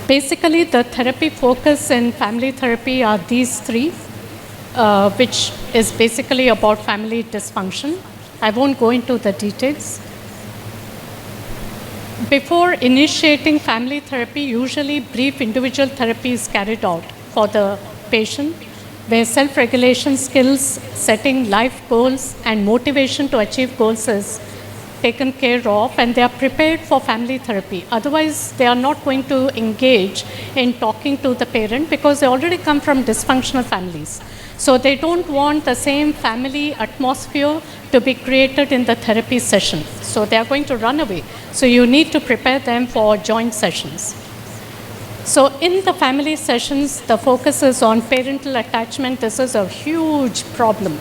Basically, the therapy focus in family therapy are these three, which is basically about family dysfunction. I won't go into the details. Before initiating family therapy, usually brief individual therapy is carried out for the patient, where self-regulation skills, setting life goals, and motivation to achieve goals is taken care of, and they are prepared for family therapy. Otherwise, they are not going to engage in talking to the parent because they already come from dysfunctional families. So they don't want the same family atmosphere to be created in the therapy session. So they are going to run away. So you need to prepare them for joint sessions. So in the family sessions, the focus is on parental attachment. This is a huge problem.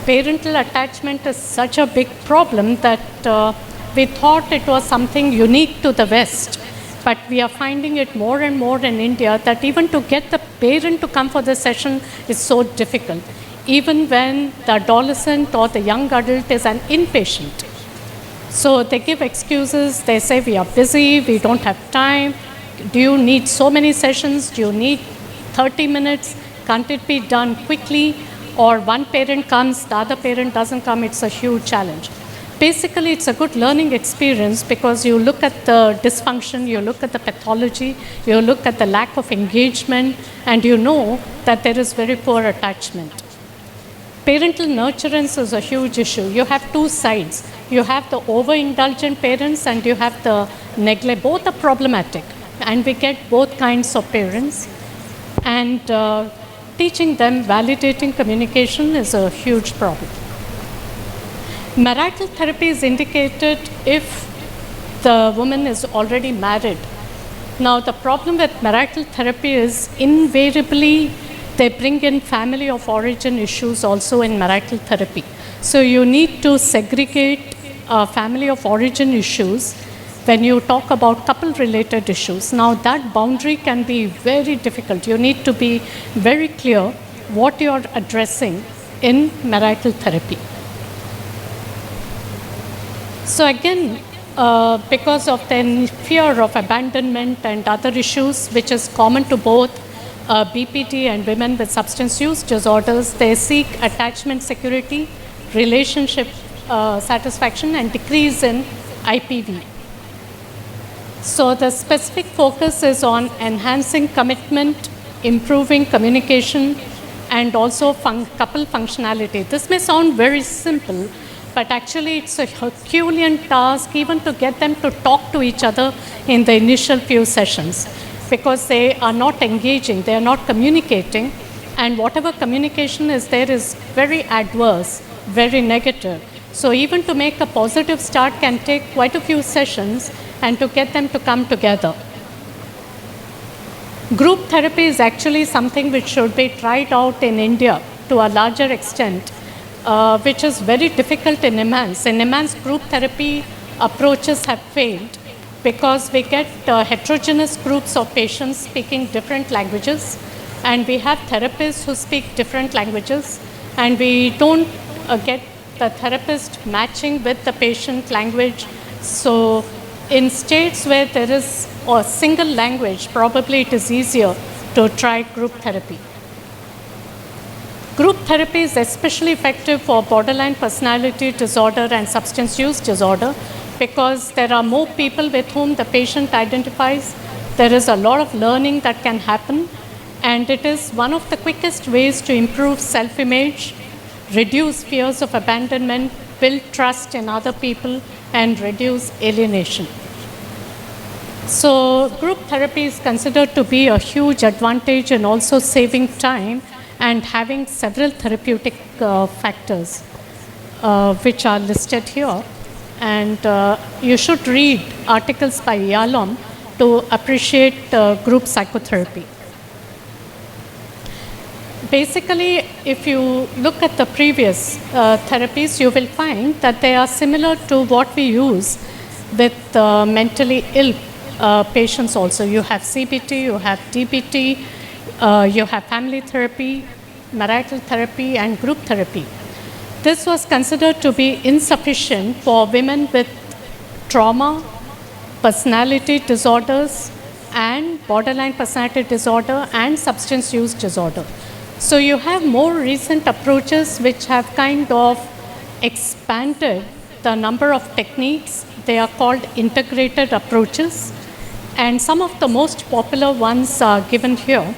Parental attachment is such a big problem that we thought it was something unique to the West. But we are finding it more and more in India that even to get the parent to come for the session is so difficult, even when the adolescent or the young adult is an inpatient. So they give excuses. They say, we are busy, we don't have time. Do you need so many sessions? Do you need 30 minutes? Can't it be done quickly? Or one parent comes, the other parent doesn't come. It's a huge challenge. Basically, it's a good learning experience because you look at the dysfunction, you look at the pathology, you look at the lack of engagement, and you know that there is very poor attachment. Parental nurturance is a huge issue. You have two sides. You have the overindulgent parents and you have the neglect. Both are problematic. And we get both kinds of parents. And teaching them validating communication is a huge problem. Marital therapy is indicated if the woman is already married. Now, the problem with marital therapy is invariably they bring in family of origin issues also in marital therapy. So you need to segregate family of origin issues when you talk about couple-related issues. Now, that boundary can be very difficult. You need to be very clear what you are addressing in marital therapy. So again, because of the fear of abandonment and other issues, which is common to both BPD and women with substance use disorders, they seek attachment security, relationship satisfaction, and decrease in IPV. So the specific focus is on enhancing commitment, improving communication, and also couple functionality. This may sound very simple, but actually it's a Herculean task even to get them to talk to each other in the initial few sessions, because they are not engaging, they are not communicating, and whatever communication is there is very adverse, very negative. So even to make a positive start can take quite a few sessions and to get them to come together. Group therapy is actually something which should be tried out in India to a larger extent, which is very difficult in EMANS. In EMANS, group therapy approaches have failed because we get heterogeneous groups of patients speaking different languages, and we have therapists who speak different languages, and we don't get the therapist matching with the patient language. So in states where there is a single language, probably it is easier to try group therapy. Group therapy is especially effective for borderline personality disorder and substance use disorder because there are more people with whom the patient identifies. There is a lot of learning that can happen, and it is one of the quickest ways to improve self-image, reduce fears of abandonment, build trust in other people, and reduce alienation. So group therapy is considered to be a huge advantage in also saving time and having several therapeutic factors which are listed here. And you should read articles by Yalom to appreciate group psychotherapy. Basically, if you look at the previous therapies, you will find that they are similar to what we use with mentally ill patients also. You have CBT, you have DBT, you have family therapy, marital therapy, and group therapy. This was considered to be insufficient for women with trauma, personality disorders, and borderline personality disorder and substance use disorder. So you have more recent approaches which have kind of expanded the number of techniques. They are called integrated approaches. And some of the most popular ones are given here,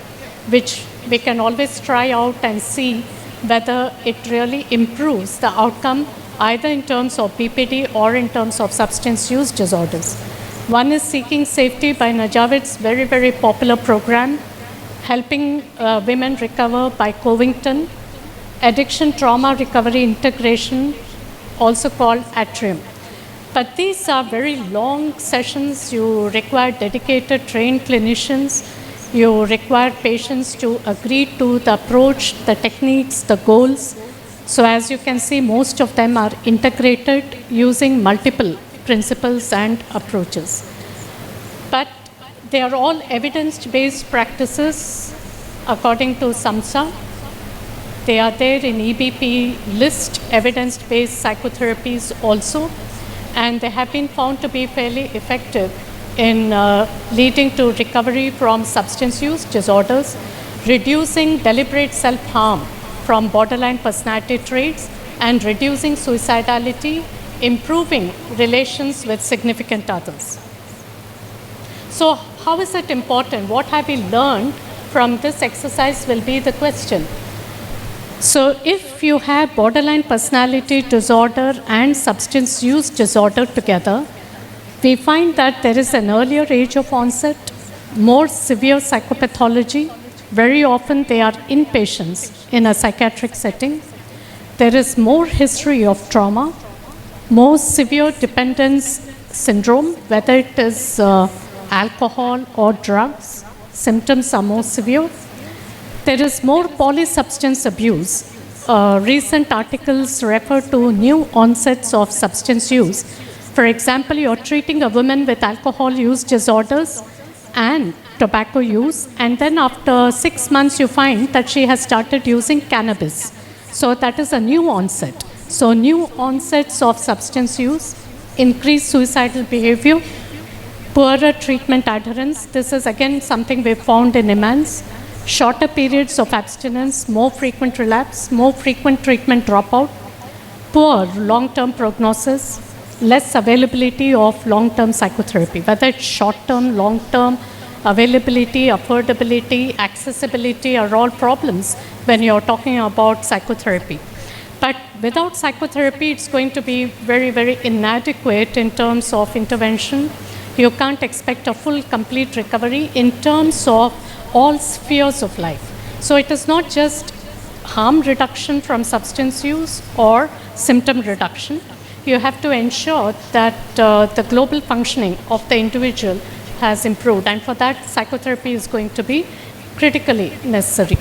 which we can always try out and see whether it really improves the outcome either in terms of BPD or in terms of substance use disorders. One is Seeking Safety by Najavid's very, very popular program, helping women recover by Covington, Addiction Trauma Recovery Integration, also called Atrium. But these are very long sessions. You require dedicated trained clinicians. You require patients to agree to the approach, the techniques, the goals. So as you can see, most of them are integrated using multiple principles and approaches. But they are all evidence-based practices according to SAMHSA. They are there in EBP list, evidence-based psychotherapies also, and they have been found to be fairly effective in leading to recovery from substance use disorders, reducing deliberate self-harm from borderline personality traits, and reducing suicidality, improving relations with significant others. So how is it important? What have we learned from this exercise will be the question. So if you have borderline personality disorder and substance use disorder together, we find that there is an earlier age of onset, more severe psychopathology. Very often they are inpatients in a psychiatric setting. There is more history of trauma, more severe dependence syndrome, whether it is alcohol or drugs. Symptoms are more severe. There is more polysubstance abuse. Recent articles refer to new onsets of substance use. For example, you're treating a woman with alcohol use disorders and tobacco use, and then after 6 months you find that she has started using cannabis. So that is a new onset. So new onsets of substance use, increased suicidal behavior, poorer treatment adherence. This is again something we found in EMANS. Shorter periods of abstinence, more frequent relapse, more frequent treatment dropout, poor long-term prognosis, less availability of long-term psychotherapy, whether it's short-term, long-term, availability, affordability, accessibility are all problems when you're talking about psychotherapy. But without psychotherapy, it's going to be very, very inadequate in terms of intervention. You can't expect a full, complete recovery in terms of all spheres of life. So it is not just harm reduction from substance use or symptom reduction. You have to ensure that the global functioning of the individual has improved, and for that, psychotherapy is going to be critically necessary.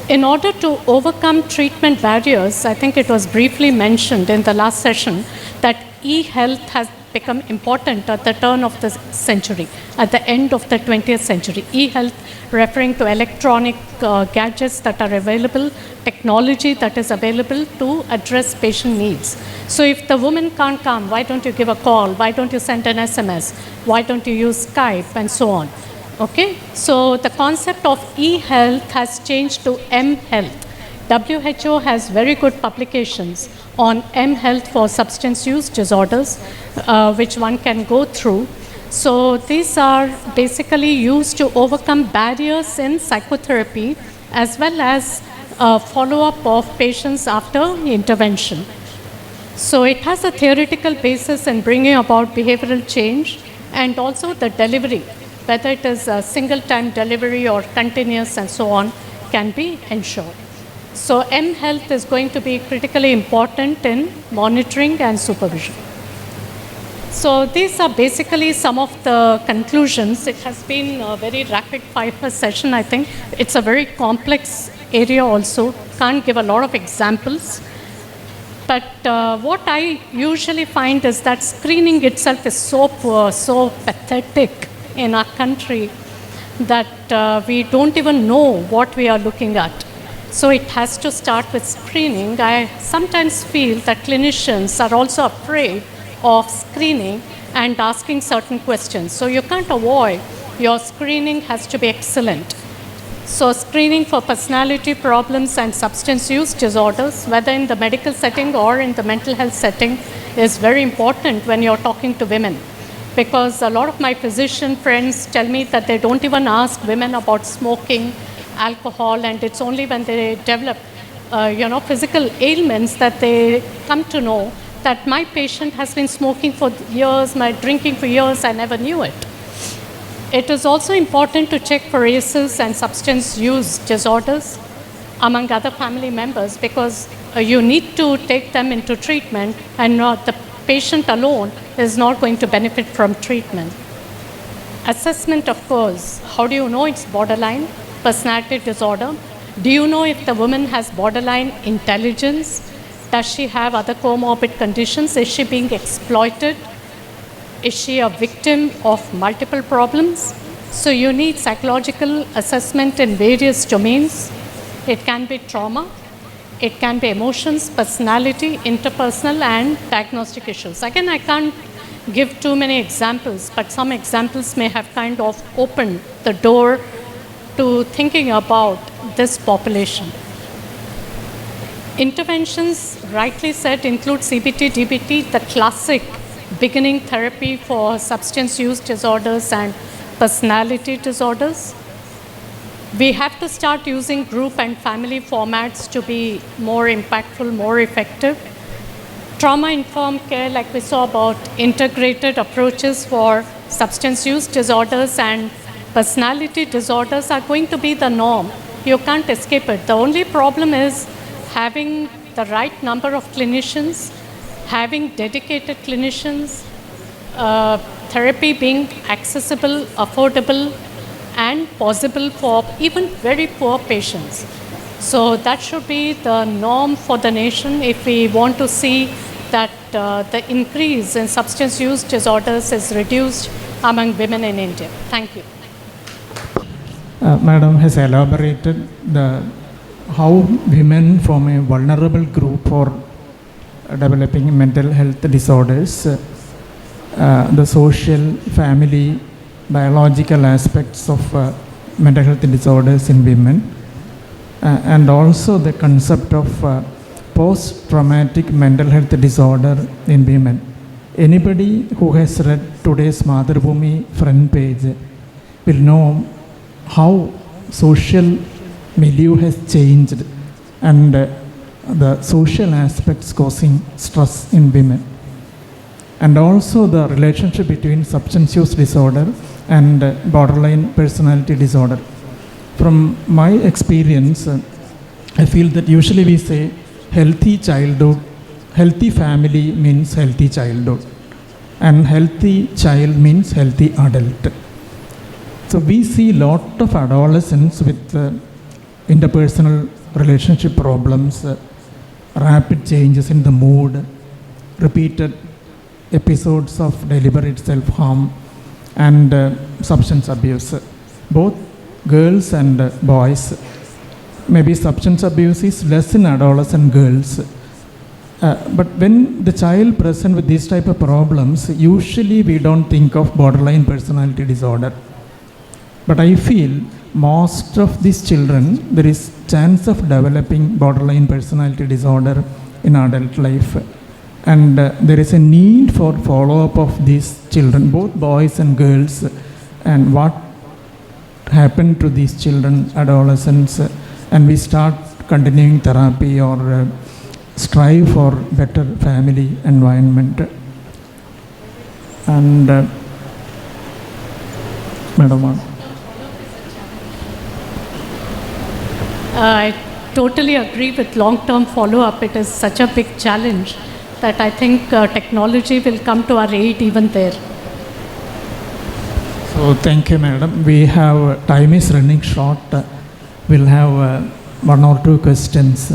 In order to overcome treatment barriers, I think it was briefly mentioned in the last session that e-health has become important at the turn of the century, at the end of the 20th century. E-health referring to electronic gadgets that are available, technology that is available to address patient needs. So if the woman can't come, why don't you give a call? Why don't you send an SMS? Why don't you use Skype and so on? Okay, so the concept of e-health has changed to m-health. WHO has very good publications on m-health for substance use disorders, which one can go through. So these are basically used to overcome barriers in psychotherapy as well as follow-up of patients after intervention. So it has a theoretical basis in bringing about behavioral change, and also the delivery, whether it is a single-time delivery or continuous and so on, can be ensured. So m-health is going to be critically important in monitoring and supervision. So these are basically some of the conclusions. It has been a very rapid-fire session, I think. It's a very complex area also. Can't give a lot of examples. But what I usually find is that screening itself is so poor, so pathetic in our country that we don't even know what we are looking at. So it has to start with screening. I sometimes feel that clinicians are also afraid of screening and asking certain questions. So you can't avoid, your screening has to be excellent. So screening for personality problems and substance use disorders, whether in the medical setting or in the mental health setting, is very important when you're talking to women. Because a lot of my physician friends tell me that they don't even ask women about smoking, alcohol, and it's only when they develop physical ailments that they come to know that my patient has been smoking for years, my drinking for years, I never knew it. It is also important to check for ACEs and substance use disorders among other family members, because you need to take them into treatment, and not the patient alone is not going to benefit from treatment. Assessment, of course, how do you know it's borderline personality disorder? Do you know if the woman has borderline intelligence? Does she have other comorbid conditions? Is she being exploited? Is she a victim of multiple problems? So you need psychological assessment in various domains. It can be trauma, it can be emotions, personality, interpersonal, and diagnostic issues. Again, I can't give too many examples, but some examples may have kind of opened the door to thinking about this population. Interventions, rightly said, include CBT, DBT, the classic beginning therapy for substance use disorders and personality disorders. We have to start using group and family formats to be more impactful, more effective. Trauma-informed care, like we saw about integrated approaches for substance use disorders and personality disorders, are going to be the norm. You can't escape it. The only problem is having the right number of clinicians, having dedicated clinicians, therapy being accessible, affordable, and possible for even very poor patients. So that should be the norm for the nation if we want to see that the increase in substance use disorders is reduced among women in India. Thank you. Madam has elaborated how women from a vulnerable group for developing mental health disorders, the social, family, biological aspects of mental health disorders in women, and also the concept of post-traumatic mental health disorder in women. Anybody who has read today's Madhurabhumi front page will know how social milieu has changed and the social aspects causing stress in women. And also the relationship between substance use disorder and borderline personality disorder. From my experience, I feel that usually we say healthy childhood, healthy family means healthy childhood, and healthy child means healthy adult. So we see lot of adolescents with interpersonal relationship problems, rapid changes in the mood, repeated episodes of deliberate self-harm, and substance abuse. Both girls and boys. Maybe substance abuse is less in adolescent girls. But when the child present with these type of problems, usually we don't think of borderline personality disorder. But I feel most of these children, there is chance of developing borderline personality disorder in adult life. And there is a need for follow-up of these children, both boys and girls, and what happened to these children, adolescents, and we start continuing therapy or strive for better family environment. And Madam. I totally agree with long-term follow-up. It is such a big challenge that I think technology will come to our aid even there. So thank you, madam. We have, time is running short. We'll have one or two questions.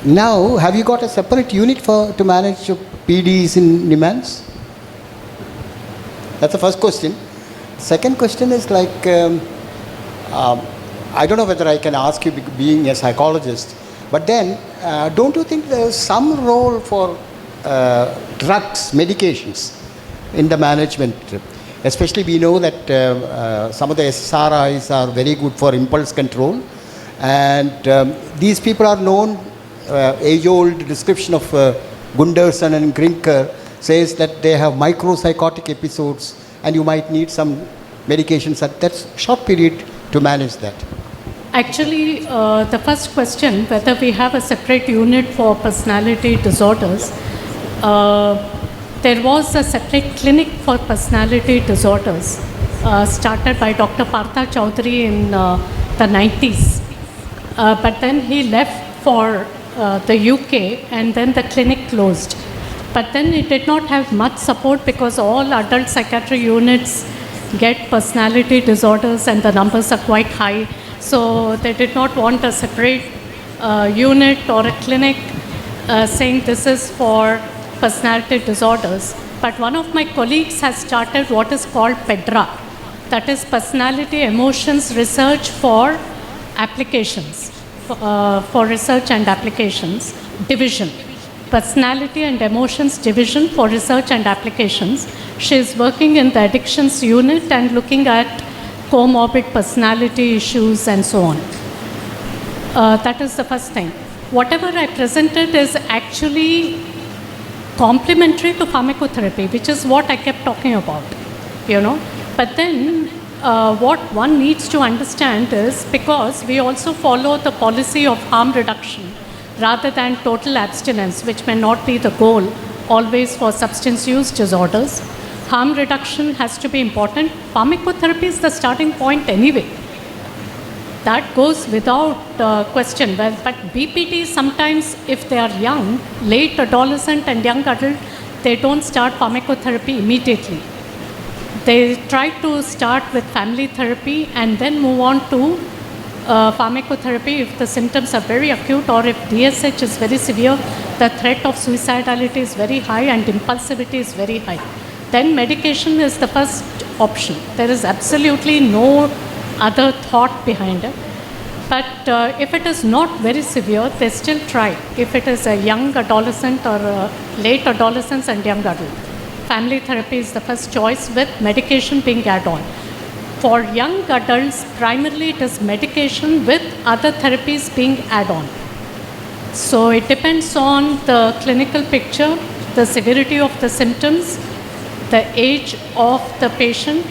Now, have you got a separate unit to manage your PDs in NIMHANS? That's the first question. Second question is like, I don't know whether I can ask you being a psychologist, but then don't you think there's some role for drugs, medications in the management? Especially we know that some of the SSRIs are very good for impulse control, and these people are known. Age-old description of Gunderson and Grinker says that they have micropsychotic episodes and you might need some medications at that short period to manage that. Actually, the first question, whether we have a separate unit for personality disorders, there was a separate clinic for personality disorders started by Dr. Partha Chowdhury in the 90s. But then he left for the UK and then the clinic closed. But then it did not have much support because all adult psychiatry units get personality disorders and the numbers are quite high. So they did not want a separate unit or a clinic saying this is for personality disorders. But one of my colleagues has started what is called PEDRA, that is Personality Emotions Research for Applications. For research and applications division, personality and emotions division for research and applications. She is working in the addictions unit and looking at comorbid personality issues and so on. That is the first thing. Whatever I presented is actually complementary to pharmacotherapy, which is what I kept talking about, you know. But then what one needs to understand is, because we also follow the policy of harm reduction rather than total abstinence, which may not be the goal always for substance use disorders, harm reduction has to be important. Pharmacotherapy is the starting point anyway. That goes without question. But BPD sometimes, if they are young, late adolescent and young adult, they don't start pharmacotherapy immediately. They try to start with family therapy and then move on to pharmacotherapy if the symptoms are very acute, or if DSH is very severe, the threat of suicidality is very high and impulsivity is very high. Then medication is the first option. There is absolutely no other thought behind it. But if it is not very severe, they still try. If it is a young adolescent or a late adolescence and young adult, family therapy is the first choice with medication being add on. For young adults, primarily it is medication with other therapies being add on. So it depends on the clinical picture, the severity of the symptoms, the age of the patient,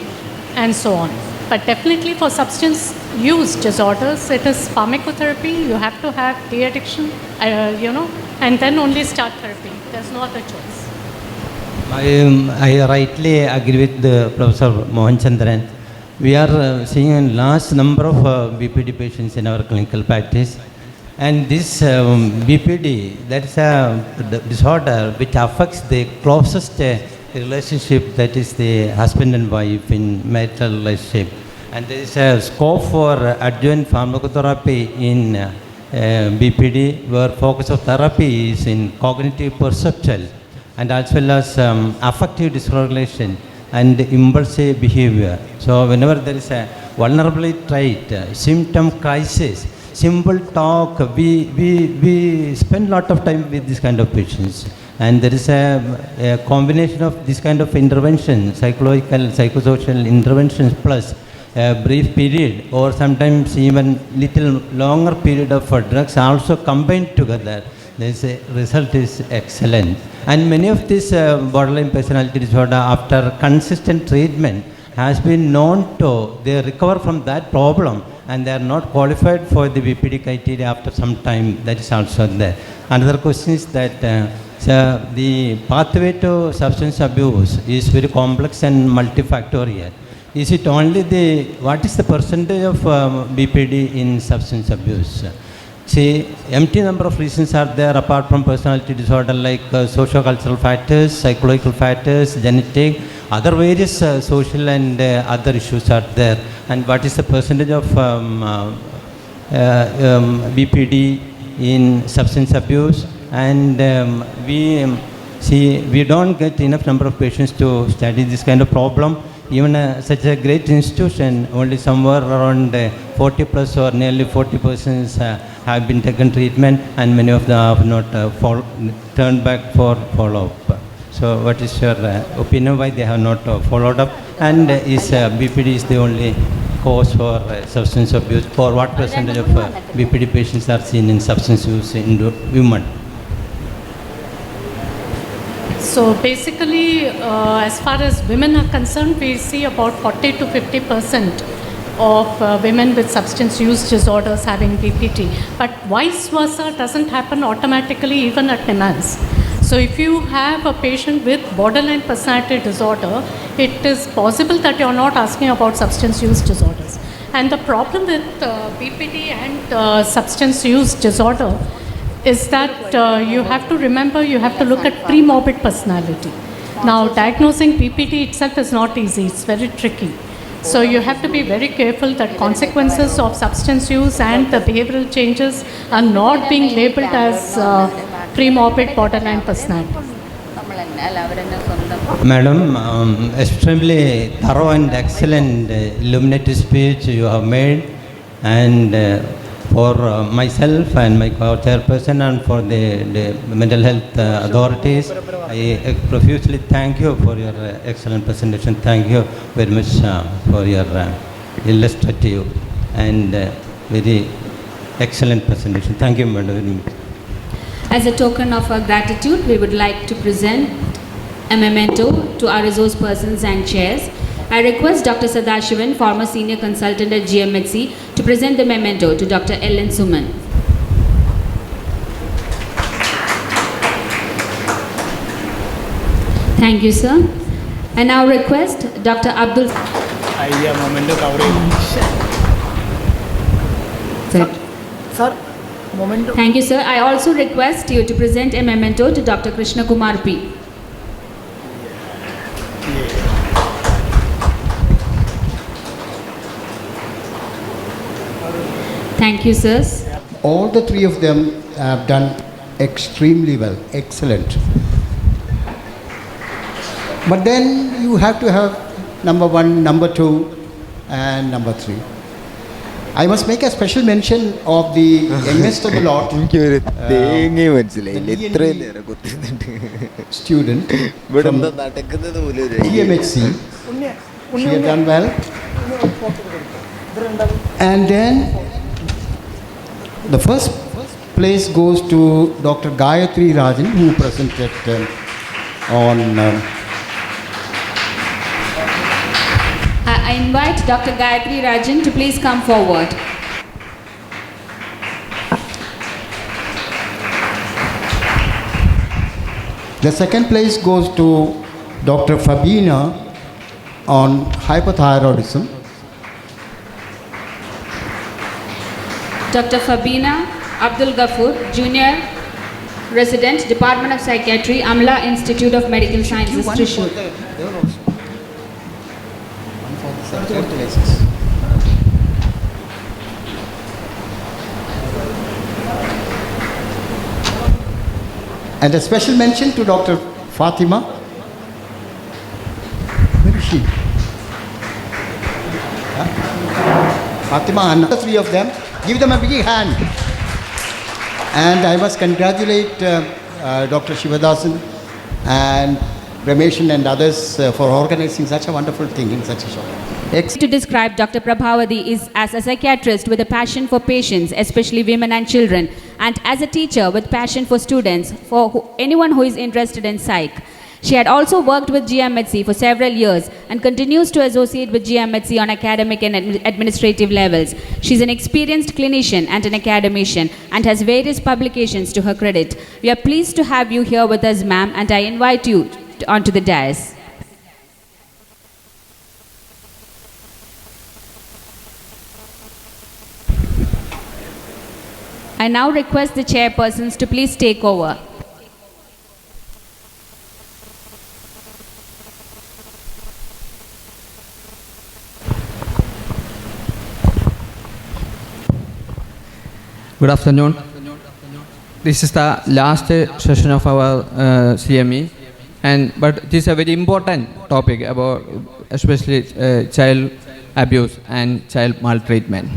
and so on. But definitely for substance use disorders, it is pharmacotherapy. You have to have de-addiction, and then only start therapy. There's no other choice. I rightly agree with Professor Mohan Chandran. We are seeing a large number of BPD patients in our clinical practice. And this BPD, that's a disorder which affects the closest relationship, that is the husband and wife in marital relationship. And there is a scope for adjuvant pharmacotherapy in BPD, where focus of therapy is in cognitive perceptual and as well as affective dysregulation and impulsive behavior. So whenever there is a vulnerability trait, symptom crisis, simple talk, we spend a lot of time with this kind of patients. And there is a combination of this kind of intervention, psychological, psychosocial interventions plus a brief period or sometimes even little longer period of drugs also combined together. The result is excellent. And many of these borderline personality disorder, after consistent treatment, has been known to, they recover from that problem and they are not qualified for the BPD criteria after some time. That is also there. Another question is that the pathway to substance abuse is very complex and multifactorial. Is it only what is the percentage of BPD in substance abuse? See, empty number of reasons are there apart from personality disorder, like socio-cultural factors, psychological factors, genetic, other various social and other issues are there. And what is the percentage of BPD in substance abuse? And we don't get enough number of patients to study this kind of problem. Even such a great institution, only somewhere around 40 plus or nearly 40% have been taken treatment, and many of them have not turned back for follow-up. So what is your opinion why they have not followed up? And is BPD is the only cause for substance abuse? For what percentage of BPD patients are seen in substance use in women? So basically, as far as women are concerned, we see about 40 to 50% of women with substance use disorders having BPD. But vice versa doesn't happen automatically even at NIMHANS. So if you have a patient with borderline personality disorder, it is possible that you're not asking about substance use disorders. And the problem with BPD and substance use disorder is that you have to remember, you have to look at pre-morbid personality. Now, diagnosing BPD itself is not easy, it's very tricky. So you have to be very careful that consequences of substance use and the behavioral changes are not being labeled as pre-morbid borderline personality. Madam, extremely thorough and excellent illuminative speech you have made, and for myself and my co-chairperson and for the mental health authorities, I profusely thank you for your excellent presentation. Thank you very much for your illustrative and very excellent presentation. Thank you, Madam. As a token of our gratitude, we would like to present a memento to our resource persons and chairs. I request Dr. Sadashivan, former senior consultant at GMHC, to present the memento to Dr. Ellen Suman. Thank you, sir. I now request Dr. Abdul. Memento coverage. Sir, memento. Thank you, sir. I also request you to present a memento to Dr. Krishna Kumar P. Thank you, sirs. All the three of them have done extremely well, excellent. But then you have to have number 1, number 2, and number 3. I must make a special mention of the youngest of the lot, എനിക്കൊരു തേങ്ങയും മനസ്സിലായില്ല the ഇത്രയും DND നേരം കുത്തുന്നുണ്ട് student ഇവിടെ from എന്താ നടക്കുന്നത് പോലും ഒരു idea. GMHC. She had done well. And then the first place goes to Dr. Gayatri Rajan, who presented on I invite Dr. Gayatri Rajan to please come forward. the second place goes to Dr. Fabina on hypothyroidism. Dr. Fabina Abdul Ghafoor, Junior Resident, Department of Psychiatry, Amla Institute of Medical Sciences, Trishur. Third places. And a special mention to Dr. Fatima. Where is she? Huh? Fatima and the 3 of them. Give them a big hand. And I must congratulate Dr. Shivadasan and Rameshan and others for organizing such a wonderful thing in such a short time. To describe Dr. Prabhavati is as a psychiatrist with a passion for patients, especially women and children, and as a teacher with passion for students, for anyone who is interested in psych. She had also worked with GMHC for several years and continues to associate with GMHC on academic and administrative levels. She is an experienced clinician and an academician and has various publications to her credit. We are pleased to have you here with us, ma'am, and I invite you onto the dais. I now request the chairpersons to please take over. Good afternoon. This is the last session of our CME, but it is a very important topic about especially child abuse and child maltreatment.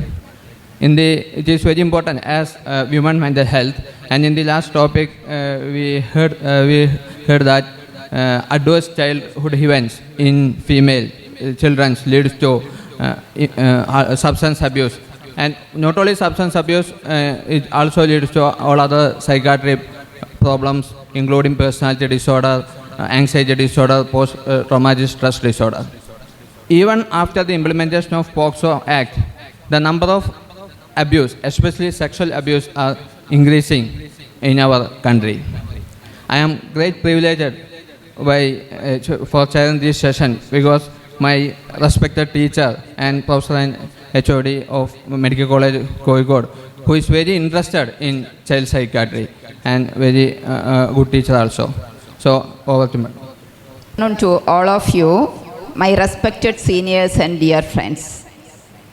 It is very important as women mental health, and in the last topic we heard that adverse childhood events in female children leads to substance abuse. And not only substance abuse, it also leads to all other psychiatric problems, including personality disorder, anxiety disorder, post-traumatic stress disorder. Even after the implementation of POCSO Act, the number of abuse, especially sexual abuse, are increasing in our country. I am great privileged for chairing this session because my respected teacher and professor and HOD of Medical College Kozhikode, who is very interested in child psychiatry and very good teacher also. So over to me. Good afternoon to all of you, my respected seniors and dear friends.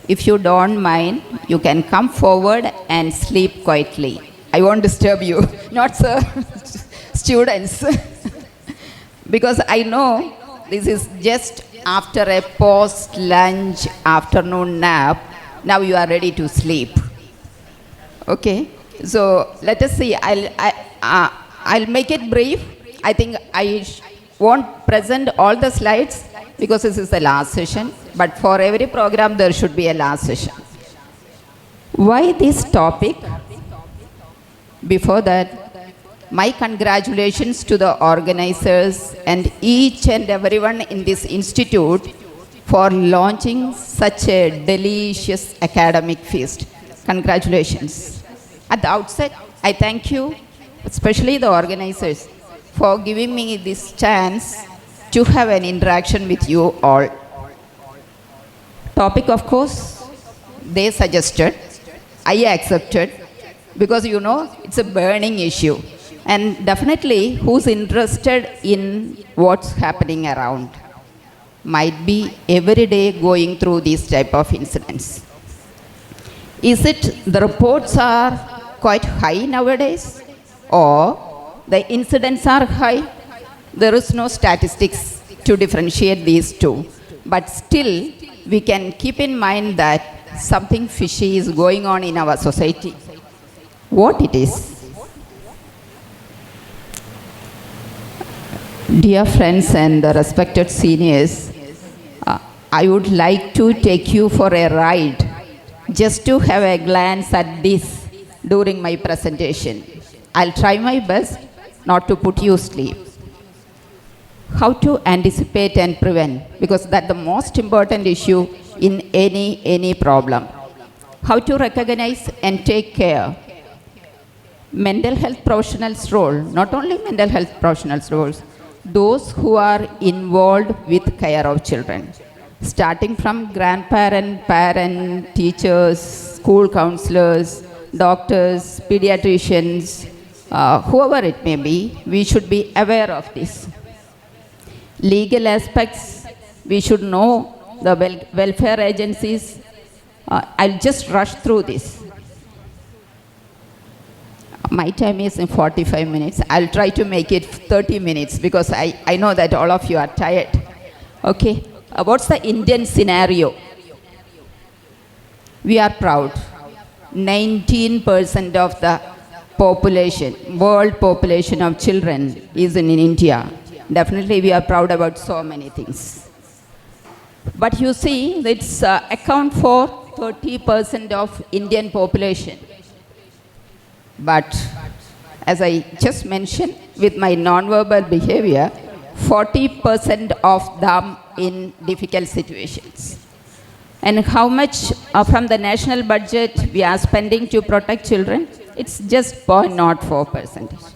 If you don't mind, you can come forward and sleep quietly. I won't disturb you, not sir, students. Because I know this is just after a post-lunch afternoon nap. Now you are ready to sleep. Okay, so let us see. I'll make it brief. I think I won't present all the slides because this is the last session. But for every program, there should be a last session. Why this topic? Before that, my congratulations to the organizers and each and everyone in this institute for launching such a delicious academic feast. Congratulations. At the outset, I thank you, especially the organizers, for giving me this chance to have an interaction with you all. Topic, of course, they suggested, I accepted, because you know it's a burning issue. And definitely, who's interested in what's happening around might be every day going through these type of incidents. Is it the reports are quite high nowadays, or the incidents are high? There is no statistics to differentiate these two. but still we can keep in mind that something fishy is going on in our society. What it is? Dear friends and the respected seniors, I would like to take you for a ride just to have a glance at this during my presentation. I'll try my best not to put you to sleep. How to anticipate and prevent, because that's the most important issue in any problem. How to recognize and take care. Mental health professionals' role, not only mental health professionals' roles, those who are involved with care of children, starting from grandparent, parent, teachers, school counselors, doctors, pediatricians, whoever it may be, we should be aware of this. Legal aspects, we should know the welfare agencies. I'll just rush through this. My time is in 45 minutes. I'll try to make it 30 minutes because I know that all of you are tired. Okay, what's the Indian scenario? We are proud. 19% of the population, world population of children is in India. Definitely we are proud about so many things. But you see, it's account for 30% of Indian population. But as I just mentioned, with my non-verbal behavior, 40% of them in difficult situations. And how much from the national budget we are spending to protect children? It's just 0.04%.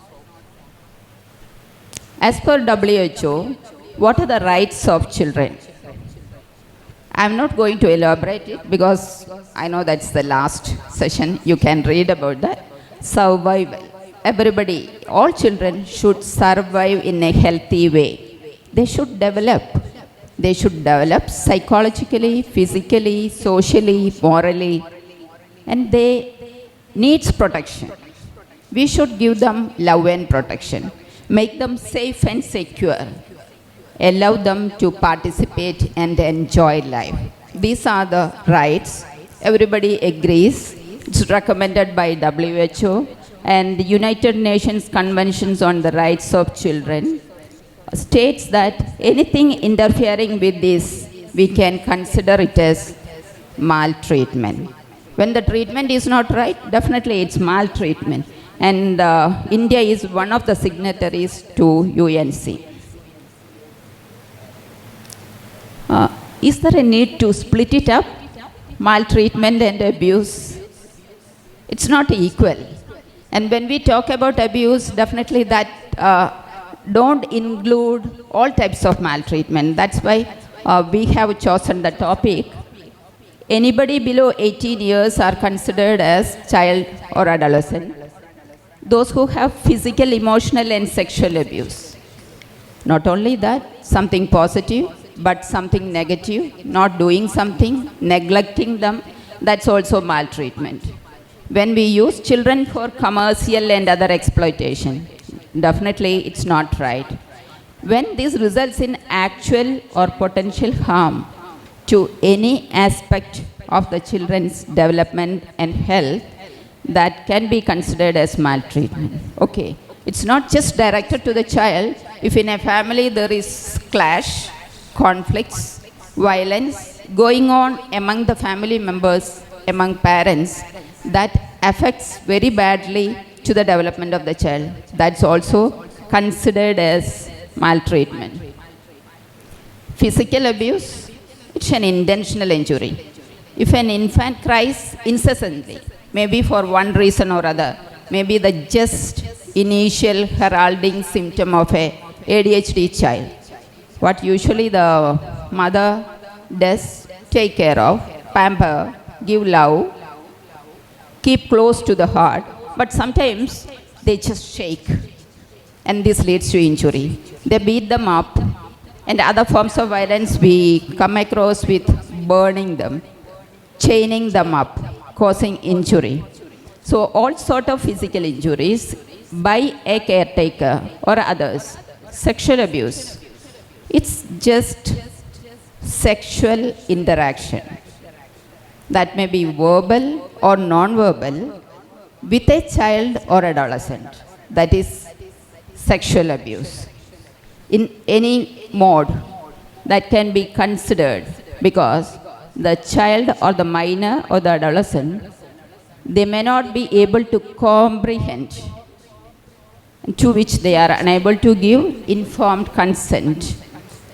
As per WHO, what are the rights of children? I'm not going to elaborate it because I know that's the last session. You can read about that. Survival. Everybody, all children should survive in a healthy way. They should develop. They should develop psychologically, physically, socially, morally, and they needs protection. We should give them love and protection, make them safe and secure, allow them to participate and enjoy life. These are the rights. Everybody agrees. It's recommended by WHO and the United Nations Conventions on the Rights of Children states that anything interfering with this, we can consider it as maltreatment. When the treatment is not right, definitely it's maltreatment. And India is one of the signatories to UNC. Is there a need to split it up? Maltreatment and abuse? It's not equal. And when we talk about abuse, definitely that don't include all types of maltreatment. That's why we have chosen the topic. Anybody below 18 years are considered as child or adolescent. Those who have physical, emotional and sexual abuse. Not only that, something positive, but something negative, not doing something, neglecting them, that's also maltreatment. When we use children for commercial and other exploitation, definitely it's not right. When this results in actual or potential harm to any aspect of the children's development and health, that can be considered as maltreatment. Okay, it's not just directed to the child. If in a family there is clash, conflicts, violence going on among the family members, among parents, that affects very badly to the development of the child. That's also considered as maltreatment. Physical abuse, it's an intentional injury. If an infant cries incessantly, maybe for one reason or other, maybe the just initial heralding symptom of a ADHD child, what usually the mother does, take care of, pamper, give love, keep close to the heart, but sometimes they just shake and this leads to injury. They beat them up, and other forms of violence we come across with burning them, chaining them up, causing injury. So all sort of physical injuries by a caretaker or others. Sexual abuse, it's just sexual interaction, that may be verbal or non-verbal, with a child or adolescent, that is sexual abuse, in any mode that can be considered, because the child or the minor or the adolescent, they may not be able to comprehend, to which they are unable to give informed consent,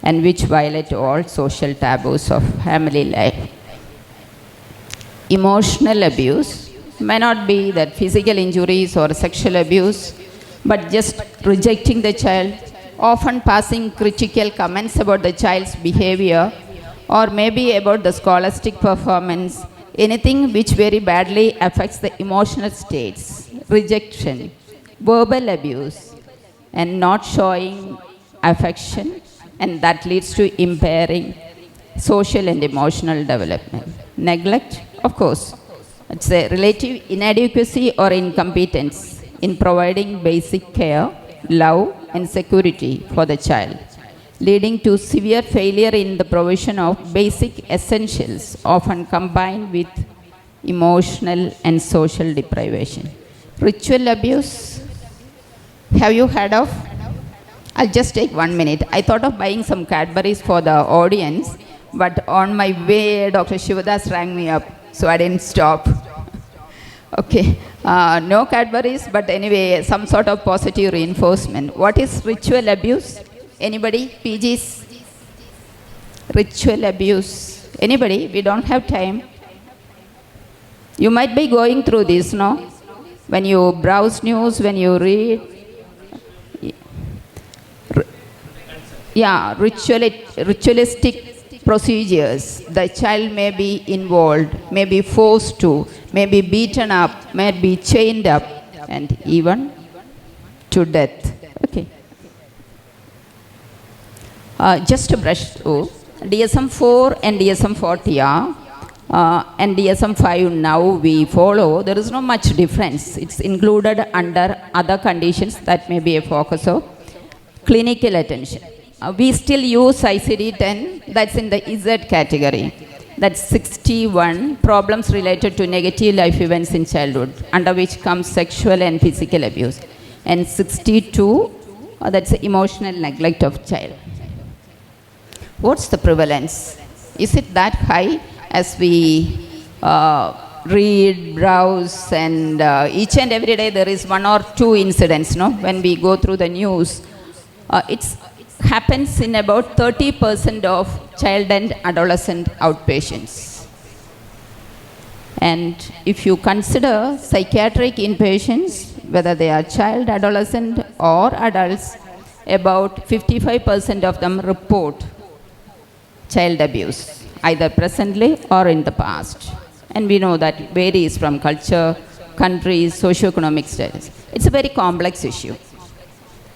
and which violate all social taboos of family life. Emotional abuse may not be that physical injuries or sexual abuse, but just rejecting the child, often passing critical comments about the child's behavior, or maybe about the scholastic performance, anything which very badly affects the emotional states, rejection, verbal abuse, and not showing affection, and that leads to impairing social and emotional development. Neglect, of course, it's a relative inadequacy or incompetence in providing basic care, love, and security for the child, leading to severe failure in the provision of basic essentials, often combined with emotional and social deprivation. Ritual abuse, have you heard of? I'll just take 1 minute. I thought of buying some Cadbury's for the audience, but on my way, Dr. Shivadas rang me up, so I didn't stop. Okay, no Cadbury's, but anyway, some sort of positive reinforcement. What is ritual abuse? Anybody? PGs? Ritual abuse. Anybody? We don't have time. You might be going through this, no? When you browse news, when you read. Yeah, ritualistic procedures. The child may be involved, may be forced to, may be beaten up, may be chained up, and even to death. Okay. Just to brush through, DSM-4 and DSM-40 are, and DSM-5 now we follow. There is no much difference. It's included under other conditions that may be a focus of clinical attention. We still use ICD-10, that's in the Z category. That's 61 problems related to negative life events in childhood, under which comes sexual and physical abuse. And 62, that's emotional neglect of child. What's the prevalence? Is it that high as we read, browse, and each and every day there is 1 or 2 incidents, no? When we go through the news, it happens in about 30% of child and adolescent outpatients. And if you consider psychiatric inpatients, whether they are child, adolescent, or adults, about 55% of them report child abuse, either presently or in the past. And we know that varies from culture, countries, socioeconomic status. It's a very complex issue,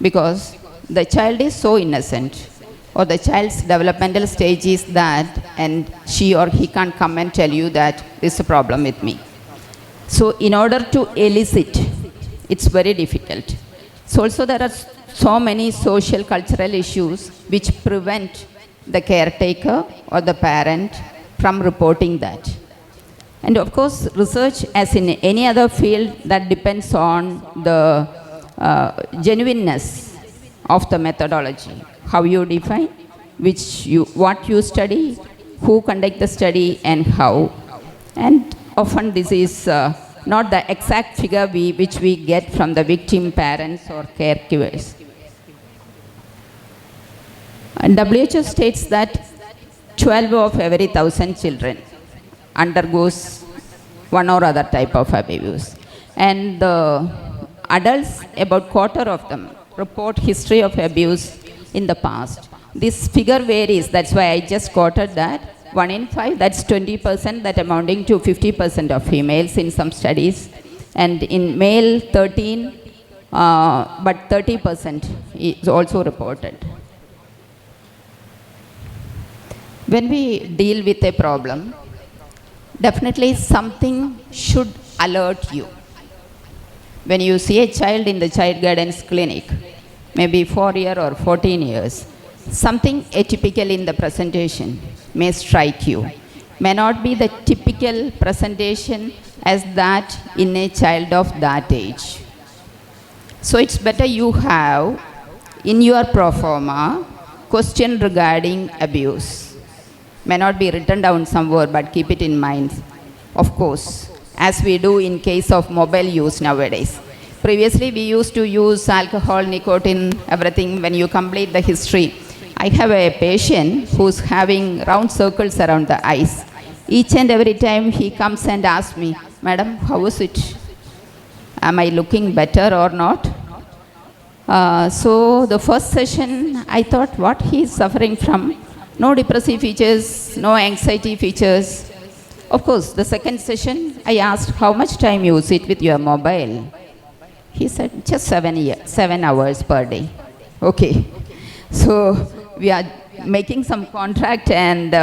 because the child is so innocent, or the child's developmental stage is that, and she or he can't come and tell you that there's a problem with me. So in order to elicit, it's very difficult. So also there are so many social cultural issues which prevent the caretaker or the parent from reporting that. And of course, research, as in any other field, that depends on the genuineness of the methodology, how you define, what you study, who conduct the study, and how. And often this is not the exact figure which we get from the victim parents or caregivers. And WHO states that 12 of every 1,000 children undergoes one or other type of abuse. And the adults, about quarter of them, report history of abuse in the past. This figure varies, that's why I just quoted that. 1 in 5, that's 20%, that amounting to 50% of females in some studies. And in male, 13, but 30% is also reported. When we deal with a problem, definitely something should alert you. When you see a child in the child guidance clinic, maybe 4 years or 14 years, something atypical in the presentation, may strike you may not be the typical presentation as that in a child of that age. So it's better you have in your pro forma question regarding abuse. May not be written down somewhere, but keep it in mind. Of course, as we do in case of mobile use nowadays. Previously, we used to use alcohol, nicotine, everything. When you complete the history, I have a patient who's having round circles around the eyes. Each and every time he comes and asks me, "Madam, how is it? Am I looking better or not?" So the first session, I thought what he is suffering from. No depressive features, no anxiety features. Of course, the second session, I asked, "How much time you sit with your mobile?" He said, "Just 7 hours per day." Okay. So we are making some contract and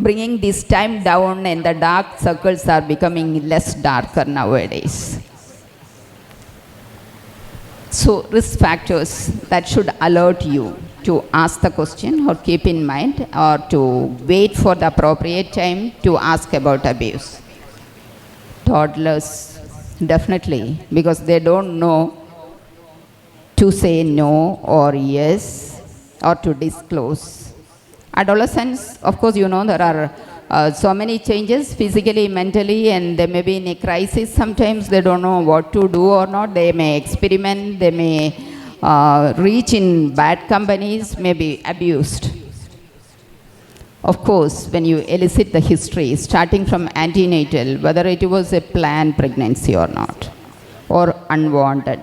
bringing this time down, and the dark circles are becoming less darker nowadays. So risk factors that should alert you to ask the question or keep in mind, or to wait for the appropriate time to ask about abuse. Toddlers, definitely, because they don't know to say no or yes or to disclose. Adolescents, of course, you know, there are so many changes physically, mentally, and they may be in a crisis. Sometimes they don't know what to do or not. They may experiment, they may reach in bad companies, may be abused. Of course, when you elicit the history, starting from antenatal, whether it was a planned pregnancy or not, or unwanted,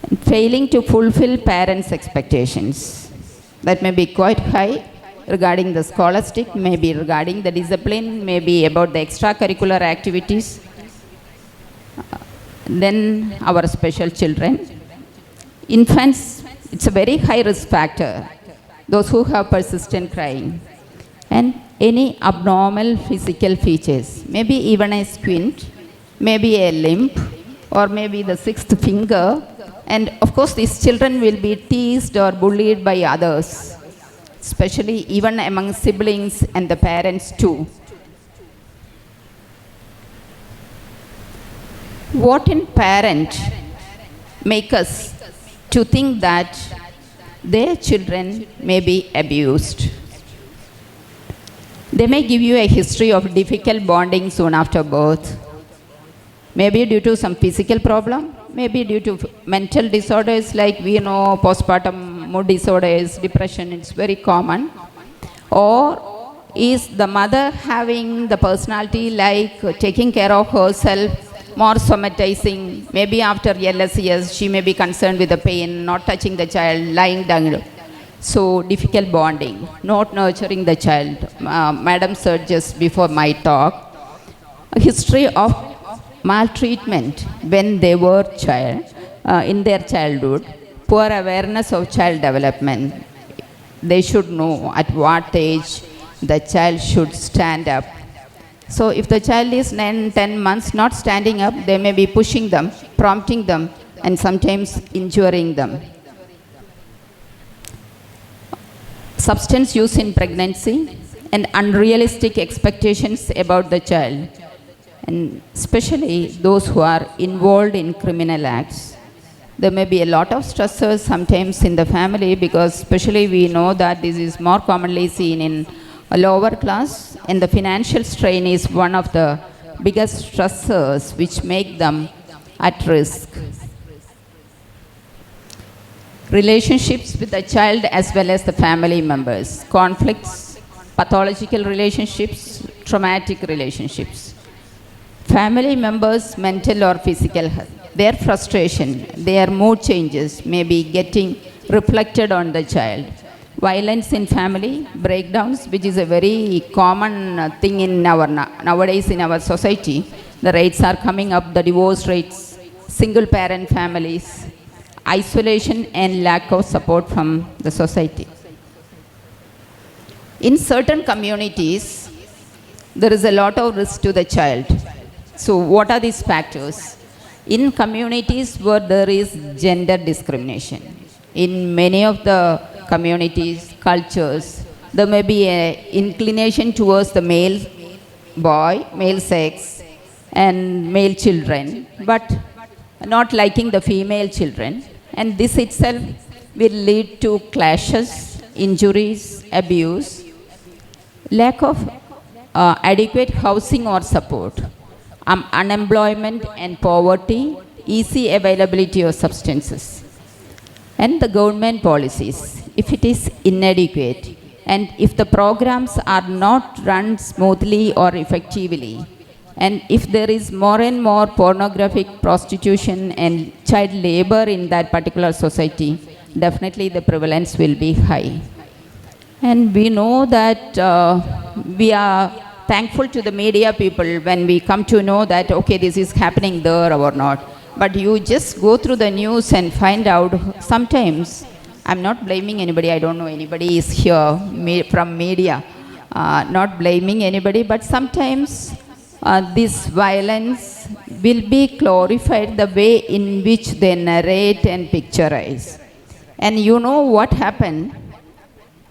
and failing to fulfill parents' expectations, that may be quite high regarding the scholastic, maybe regarding the discipline, maybe about the extracurricular activities. Then our special children. Infants, it's a very high risk factor. Those who have persistent crying. And any abnormal physical features, maybe even a squint, maybe a limp, or maybe the sixth finger. And of course, these children will be teased or bullied by others, especially even among siblings and the parents too. What in parent make us to think that their children may be abused? They may give you a history of difficult bonding soon after birth, maybe due to some physical problem, maybe due to mental disorders like we know postpartum mood disorders, depression, it's very common. Or is the mother having the personality like taking care of herself, more somatizing, maybe after LSES she may be concerned with the pain, not touching the child, lying down. So difficult bonding, not nurturing the child. Madam said just before my talk, a history of maltreatment when they were child, in their childhood, poor awareness of child development. They should know at what age the child should stand up. So if the child is 9, 10 months not standing up, they may be pushing them, prompting them, and sometimes injuring them. Substance use in pregnancy and unrealistic expectations about the child, and especially those who are involved in criminal acts. There may be a lot of stressors sometimes in the family, because especially we know that this is more commonly seen in a lower class, and the financial strain is one of the biggest stressors which make them at risk. Relationships with the child as well as the family members, conflicts, pathological relationships, traumatic relationships. Family members' mental or physical health, their frustration, their mood changes may be getting reflected on the child. Violence in family, breakdowns, which is a very common thing in our nowadays in our society. The rates are coming up, the divorce rates, single parent families, isolation and lack of support from the society. In certain communities, there is a lot of risk to the child. So what are these factors? In communities where there is gender discrimination, in many of the communities, cultures, there may be an inclination towards the male boy, male sex, and male children, but not liking the female children. And this itself will lead to clashes, injuries, abuse, lack of adequate housing or support, unemployment and poverty, easy availability of substances. And the government policies, if it is inadequate, and if the programs are not run smoothly or effectively, and if there is more and more pornographic prostitution and child labor in that particular society, definitely the prevalence will be high. And we know that we are thankful to the media people when we come to know that, okay, this is happening there or not. But you just go through the news and find out sometimes, I'm not blaming anybody, I don't know anybody is here from media, not blaming anybody, but sometimes this violence will be glorified the way in which they narrate and picturize. And you know what happened?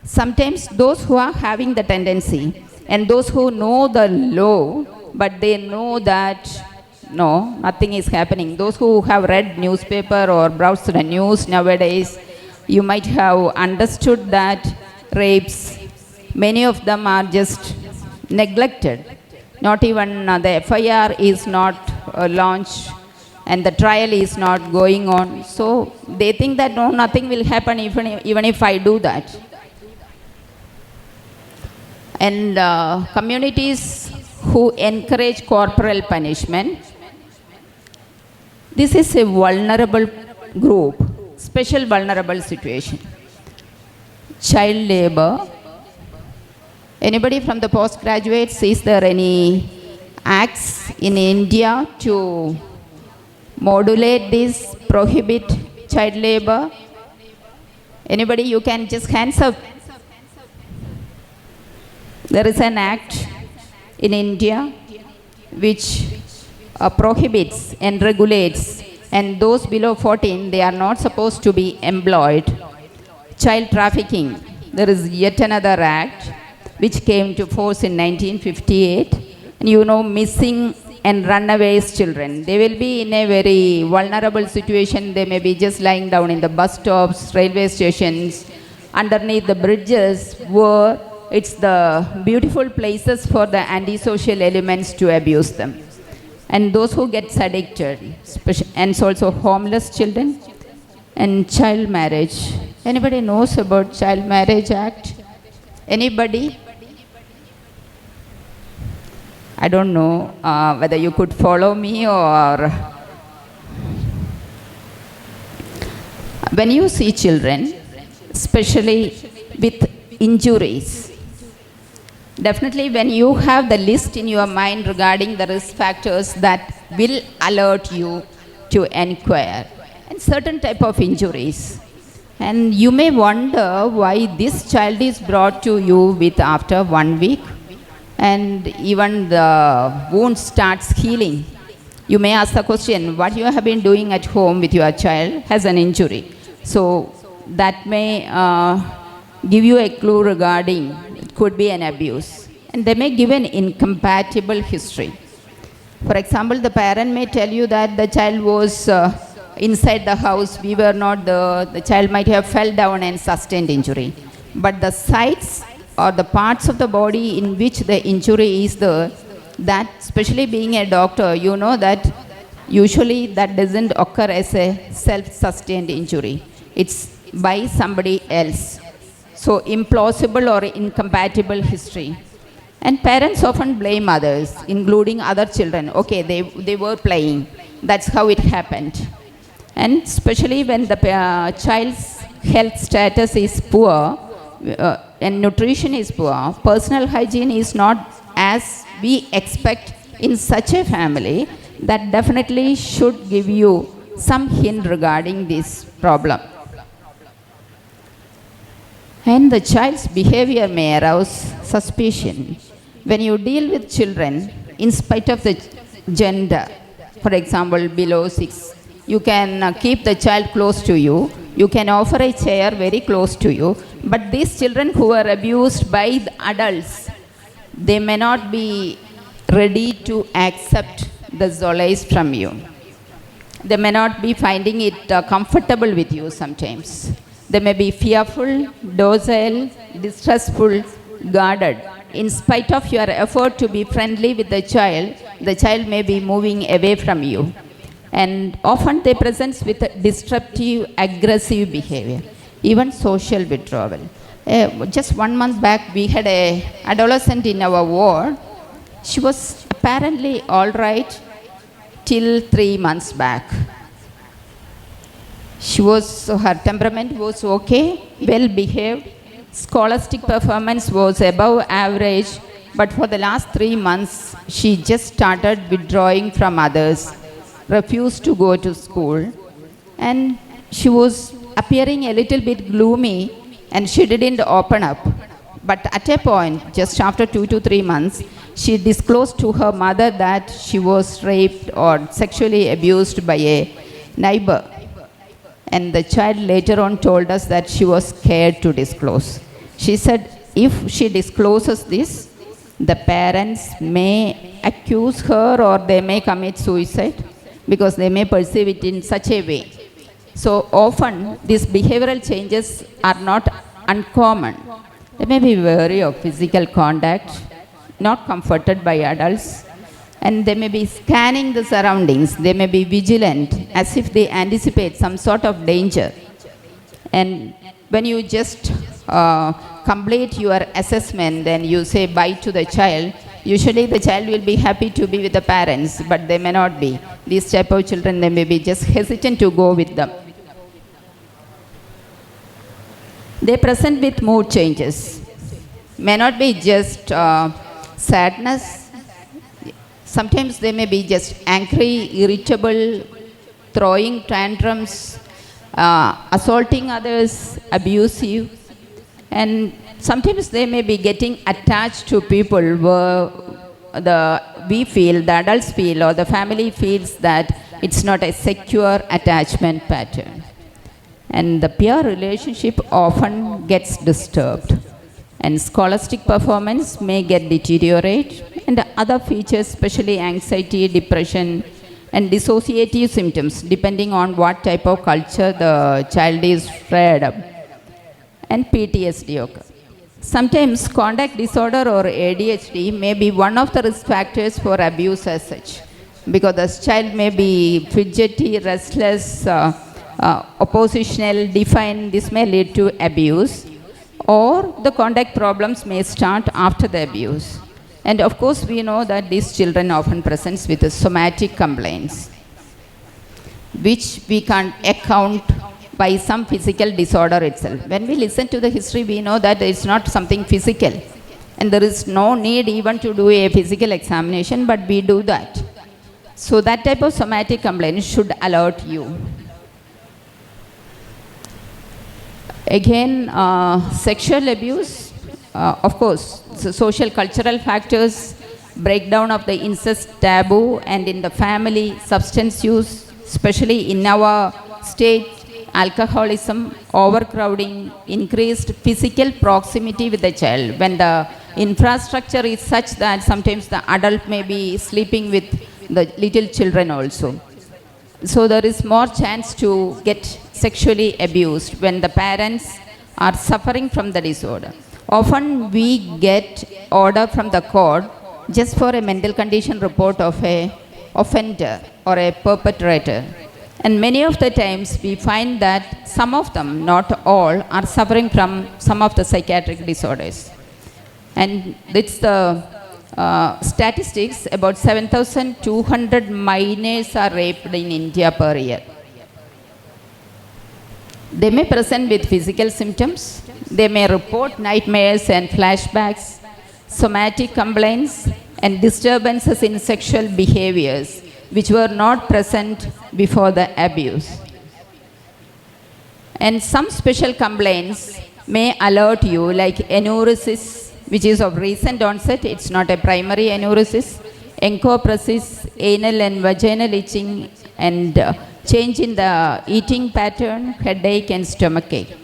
Sometimes those who are having the tendency and those who know the law, but they know that no, nothing is happening. Those who have read newspaper or browsed the news nowadays, you might have understood that rapes, many of them are just neglected. Not even the FIR is not launched and the trial is not going on. So they think that no, nothing will happen even if I do that. And communities who encourage corporal punishment, this is a vulnerable group, special vulnerable situation. Child labor. Anybody from the postgraduates, is there any acts in India to modulate this, prohibit child labor? Anybody, you can just hands up. There is an act in India which prohibits and regulates, and those below 14, they are not supposed to be employed. Child trafficking, there is yet another act which came to force in 1958. And you know, missing and runaways children, they will be in a very vulnerable situation. They may be just lying down in the bus stops, railway stations, underneath the bridges, where it's the beautiful places for the antisocial elements to abuse them. And those who get addicted, and it's also homeless children and child marriage. Anybody knows about Child Marriage Act? Anybody? I don't know whether you could follow me or... When you see children, especially with injuries, definitely when you have the list in your mind regarding the risk factors that will alert you to inquire, and certain type of injuries. And you may wonder why this child is brought to you with after 1 week and even the wound starts healing. You may ask the question, what you have been doing at home with your child has an injury. So that may give you a clue regarding it could be an abuse. And they may give an incompatible history. For example, the parent may tell you that the child was inside the house, we were not there, the child might have fell down and sustained injury. But the sites or the parts of the body in which the injury is there, that, especially being a doctor, you know that usually that doesn't occur as a self-sustained injury. It's by somebody else. So implausible or incompatible history. And parents often blame others, including other children. Okay, they were playing. That's how it happened. And especially when the child's health status is poor and nutrition is poor, personal hygiene is not as we expect in such a family, that definitely should give you some hint regarding this problem. And the child's behavior may arouse suspicion. When you deal with children, in spite of the gender, for example, below 6, you can keep the child close to you. You can offer a chair very close to you. But these children who are abused by the adults, they may not be ready to accept the solace from you. They may not be finding it comfortable with you sometimes. They may be fearful, docile, distrustful, guarded. In spite of your effort to be friendly with the child may be moving away from you. And often they present with disruptive, aggressive behavior, even social withdrawal. Just 1 month back, we had an adolescent in our ward. She was apparently all right till 3 months back. Her temperament was okay, well behaved. Scholastic performance was above average, but for the last 3 months, she just started withdrawing from others, refused to go to school, and she was appearing a little bit gloomy, and she didn't open up. But at a point, just after 2 to 3 months, she disclosed to her mother that she was raped or sexually abused by a neighbor. And the child later on told us that she was scared to disclose. She said if she discloses this, the parents may accuse her or they may commit suicide because they may perceive it in such a way. So often these behavioral changes are not uncommon. They may be wary of physical contact, not comforted by adults, and they may be scanning the surroundings. They may be vigilant as if they anticipate some sort of danger. And when you just complete your assessment, then you say bye to the child. Usually the child will be happy to be with the parents, but they may not be. These type of children, they may be just hesitant to go with them. They present with mood changes. May not be just sadness. Sometimes they may be just angry, irritable, throwing tantrums, assaulting others, abusive. And sometimes they may be getting attached to people where the adults feel or the family feels that it's not a secure attachment pattern. And the peer relationship often gets disturbed. And scholastic performance may get deteriorate, and other features, especially anxiety, depression, and dissociative symptoms, depending on what type of culture the child is reared up, and PTSD occur. Sometimes conduct disorder or ADHD may be one of the risk factors for abuse as such, because the child may be fidgety, restless, oppositional, defiant. This may lead to abuse, or the conduct problems may start after the abuse. And of course, we know that these children often present with somatic complaints, which we can't account by some physical disorder itself. When we listen to the history, we know that it's not something physical, and there is no need even to do a physical examination, but we do that. So that type of somatic complaint should alert you. Again, sexual abuse, of course, social cultural factors, breakdown of the incest taboo, and in the family, substance use, especially in our state, alcoholism, overcrowding, increased physical proximity with the child. When the infrastructure is such that sometimes the adult may be sleeping with the little children also. So there is more chance to get sexually abused when the parents are suffering from the disorder. Often we get order from the court just for a mental condition report of a offender or a perpetrator. And many of the times we find that some of them, not all, are suffering from some of the psychiatric disorders. And it's the statistics, about 7,200 minors are raped in India per year. They may present with physical symptoms. They may report nightmares and flashbacks, somatic complaints, and disturbances in sexual behaviors which were not present before the abuse. And some special complaints may alert you, like enuresis, which is of recent onset. It's not a primary enuresis. Encopresis, anal and vaginal itching, and change in the eating pattern, headache, and stomachache.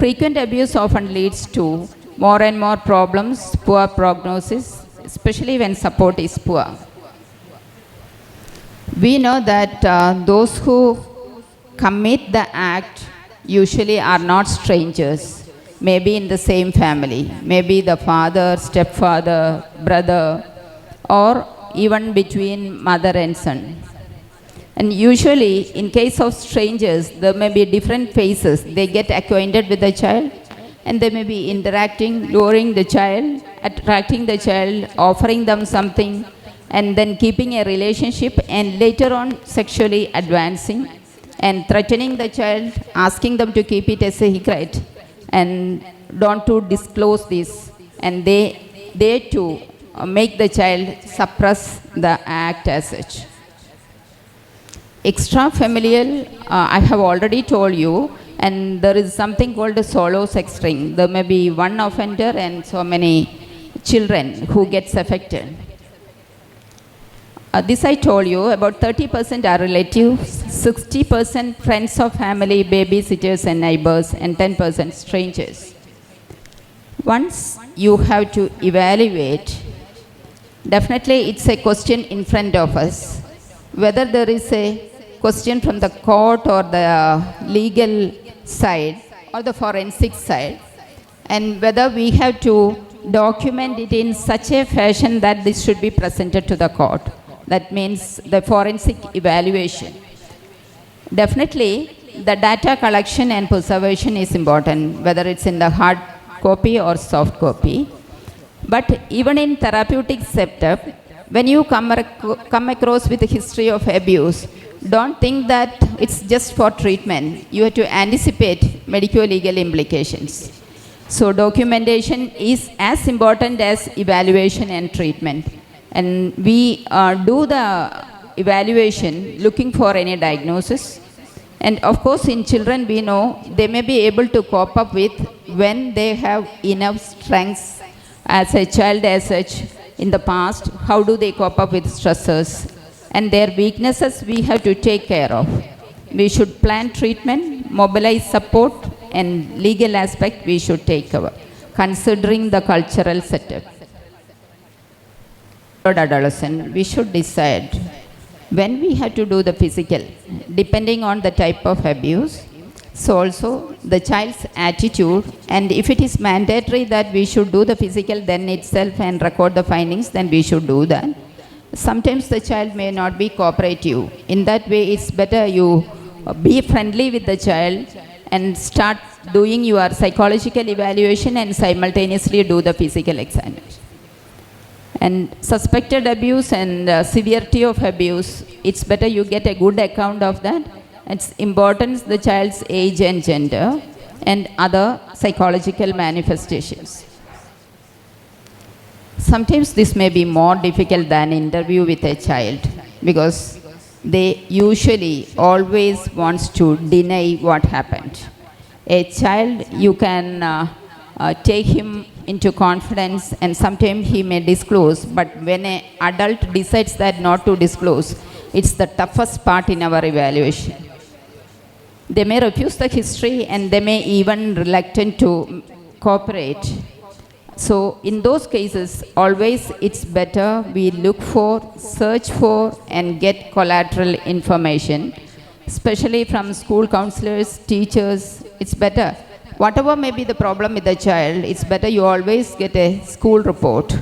frequent abuse often leads to more and more problems, poor prognosis, especially when support is poor. We know that those who commit the act usually are not strangers, maybe in the same family, maybe the father, stepfather, brother, or even between mother and son. And usually, in case of strangers, there may be different phases. They get acquainted with the child, and they may be interacting, luring the child, attracting the child, offering them something, and then keeping a relationship, and later on sexually advancing and threatening the child, asking them to keep it a secret and don't to disclose this, and they too make the child suppress the act as such. Extrafamilial, I have already told you, and there is something called a solo sex ring. There may be one offender and so many children who gets affected. This I told you, about 30% are relatives, 60% friends of family, babysitters and neighbors, and 10% strangers. Once you have to evaluate, definitely it's a question in front of us. Whether there is a question from the court or the legal side or the forensic side, and whether we have to document it in such a fashion that this should be presented to the court. That means the forensic evaluation. Definitely, the data collection and preservation is important, whether it's in the hard copy or soft copy. But even in therapeutic setup, when you come across with a history of abuse, don't think that it's just for treatment. You have to anticipate medico-legal implications. So documentation is as important as evaluation and treatment. And we do the evaluation looking for any diagnosis. And of course, in children, we know they may be able to cope up with when they have enough strengths as a child as such in the past. How do they cope up with stressors? And their weaknesses we have to take care of. We should plan treatment, mobilize support, and legal aspect we should take cover, considering the cultural setup. Adolescent, we should decide when we have to do the physical, depending on the type of abuse. So also the child's attitude, and if it is mandatory that we should do the physical then itself and record the findings, then we should do that. Sometimes the child may not be cooperative. In that way, it's better you be friendly with the child and start doing your psychological evaluation and simultaneously do the physical examination. And suspected abuse and severity of abuse, it's better you get a good account of that. It's important the child's age and gender and other psychological manifestations. Sometimes this may be more difficult than interview with a child because they usually always wants to deny what happened. A child, you can take him into confidence and sometimes he may disclose, but when an adult decides that not to disclose, it's the toughest part in our evaluation. They may refuse the history and they may even reluctant to cooperate. So in those cases, always it's better we look for, search for and get collateral information, especially from school counselors, teachers. It's better. Whatever may be the problem with the child, it's better you always get a school report.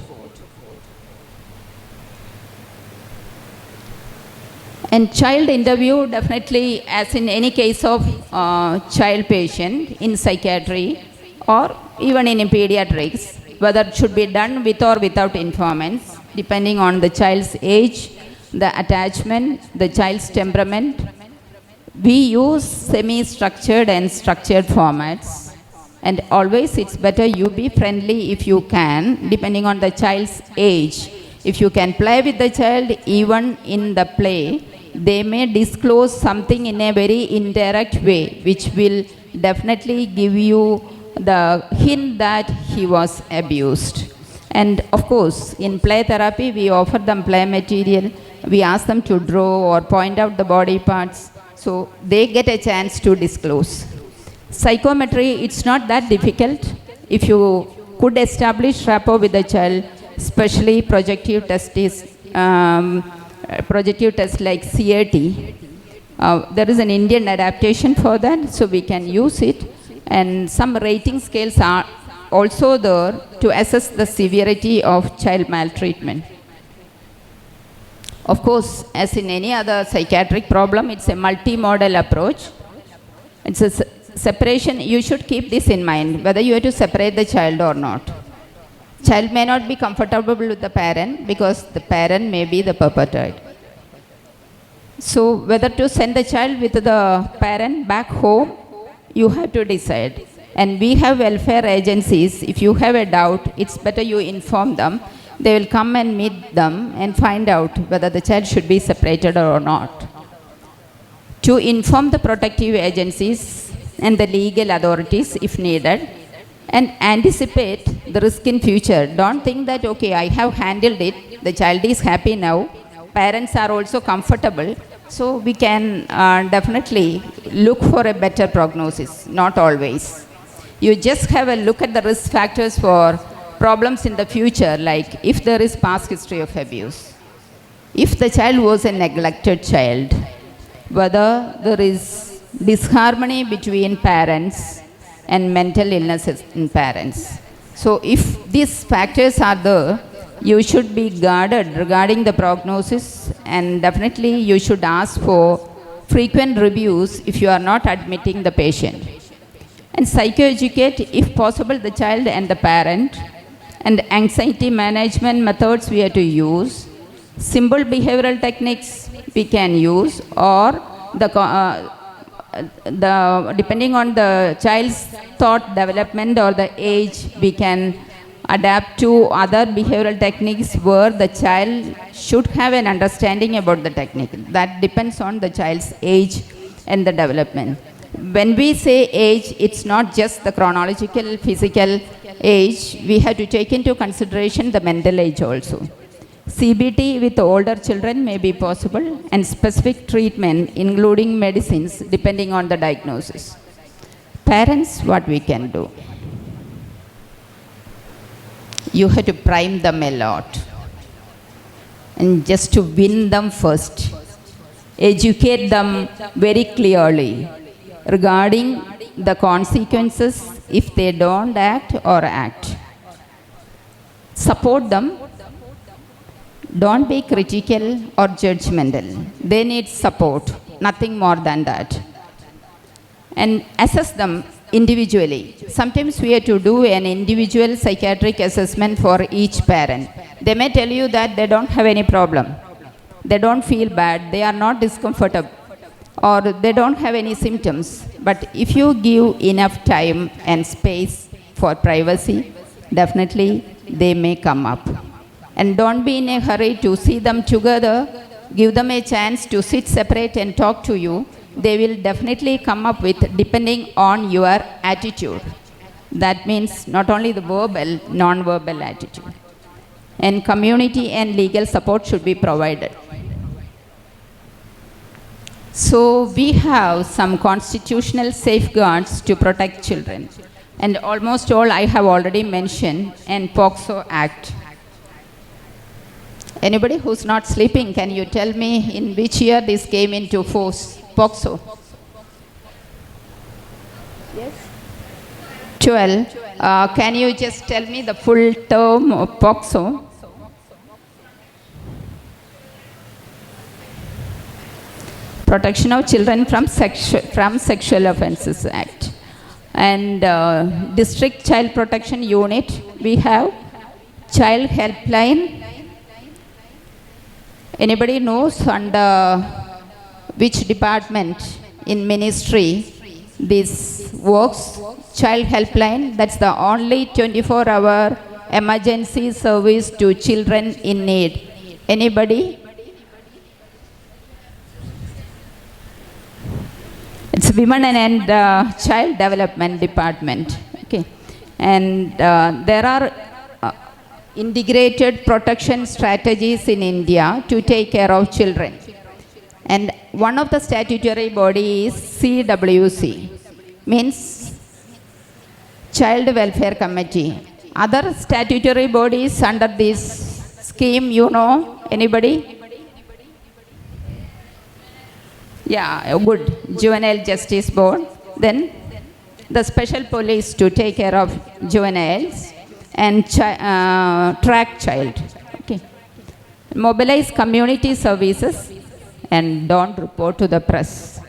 And child interview, definitely, as in any case of child patient in psychiatry or even in pediatrics, whether it should be done with or without informants, depending on the child's age, the attachment, the child's temperament. We use semi-structured and structured formats, and always it's better you be friendly if you can, depending on the child's age. If you can play with the child, even in the play, they may disclose something in a very indirect way, which will definitely give you the hint that he was abused. And of course, in play therapy, we offer them play material. We ask them to draw or point out the body parts. So they get a chance to disclose. Psychometry, it's not that difficult. If you could establish rapport with the child, especially projective tests like CAT, there is an Indian adaptation for that, so we can use it. And some rating scales are also there to assess the severity of child maltreatment. Of course, as in any other psychiatric problem, it's a multimodal approach. It's a separation. You should keep this in mind, whether you have to separate the child or not. Child may not be comfortable with the parent because the parent may be the perpetrator. So whether to send the child with the parent back home, you have to decide. And we have welfare agencies. If you have a doubt, it's better you inform them. They will come and meet them and find out whether the child should be separated or not. To inform the protective agencies and the legal authorities if needed, and anticipate the risk in future. Don't think that, okay, I have handled it, the child is happy now, parents are also comfortable, so we can definitely look for a better prognosis. Not always. You just have a look at the risk factors for problems in the future, like if there is past history of abuse, if the child was a neglected child, whether there is disharmony between parents and mental illnesses in parents. So if these factors are there, you should be guarded regarding the prognosis, and definitely you should ask for frequent reviews if you are not admitting the patient. And psychoeducate, if possible, the child and the parent. And anxiety management methods we have to use. Simple behavioral techniques we can use, or depending on the child's thought development or the age, we can adapt to other behavioral techniques where the child should have an understanding about the technique. That depends on the child's age and the development. When we say age, it's not just the chronological, physical age. We have to take into consideration the mental age also. CBT with older children may be possible, and specific treatment including medicines depending on the diagnosis. Parents, what we can do? You have to prime them a lot, and just to win them first. Educate them very clearly regarding the consequences if they don't act or act. Support them. Don't be critical or judgmental. They need support, nothing more than that. And assess them individually. Sometimes we have to do an individual psychiatric assessment for each parent. They may tell you that they don't have any problem. They don't feel bad. They are not discomfortable, or they don't have any symptoms. But if you give enough time and space for privacy, definitely they may come up. And don't be in a hurry to see them together. Give them a chance to sit separate and talk to you. They will definitely come up with, depending on your attitude. That means not only the verbal, non-verbal attitude. And community and legal support should be provided. So we have some constitutional safeguards to protect children. And almost all I have already mentioned, and POCSO Act. Anybody who's not sleeping, can you tell me in which year this came into force? POCSO? Yes? 12. Can you just tell me the full term of POCSO? Protection of Children from Sexual Offences Act. And District Child Protection Unit, we have Child Helpline. Anybody knows under which department in ministry this works? Child Helpline, that's the only 24-hour emergency service to children in need. Anybody? It's Women and Child Development Department. Okay. And there are integrated protection strategies in India to take care of children. And one of the statutory body is CWC, means Child Welfare Committee. Other statutory bodies under this scheme, you know, anybody? Yeah, good. Juvenile Justice Board. Then the special police to take care of juveniles and track child. Okay. Mobilize community services and don't report to the press.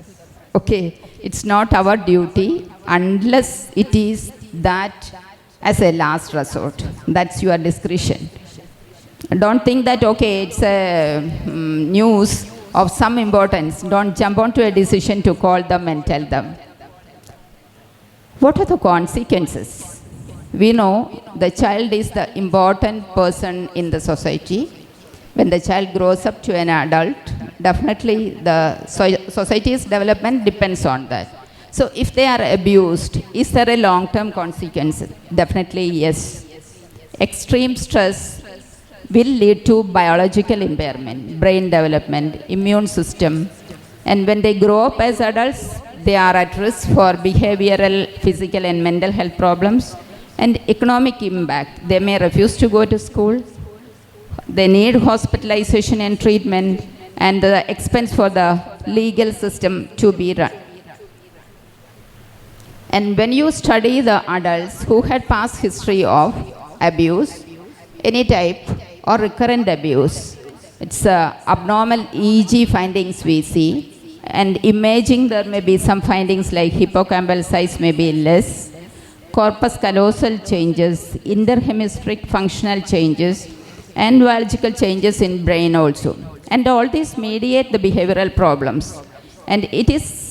Okay. It's not our duty unless it is that as a last resort. That's your discretion. Don't think that, okay, it's a news of some importance. Don't jump onto a decision to call them and tell them. What are the consequences? We know the child is the important person in the society. When the child grows up to an adult, definitely the society's development depends on that. So if they are abused, is there a long-term consequence? Definitely yes. Extreme stress will lead to biological impairment, brain development, immune system. And when they grow up as adults, they are at risk for behavioral, physical and mental health problems and economic impact. They may refuse to go to school. They need hospitalization and treatment and the expense for the legal system to be run. And when you study the adults who had past history of abuse, any type or recurrent abuse, it's abnormal EEG findings we see, and imaging there may be some findings like hippocampal size may be less, corpus callosal changes, interhemispheric functional changes, and neurological changes in brain also. And all these mediate the behavioral problems. And it is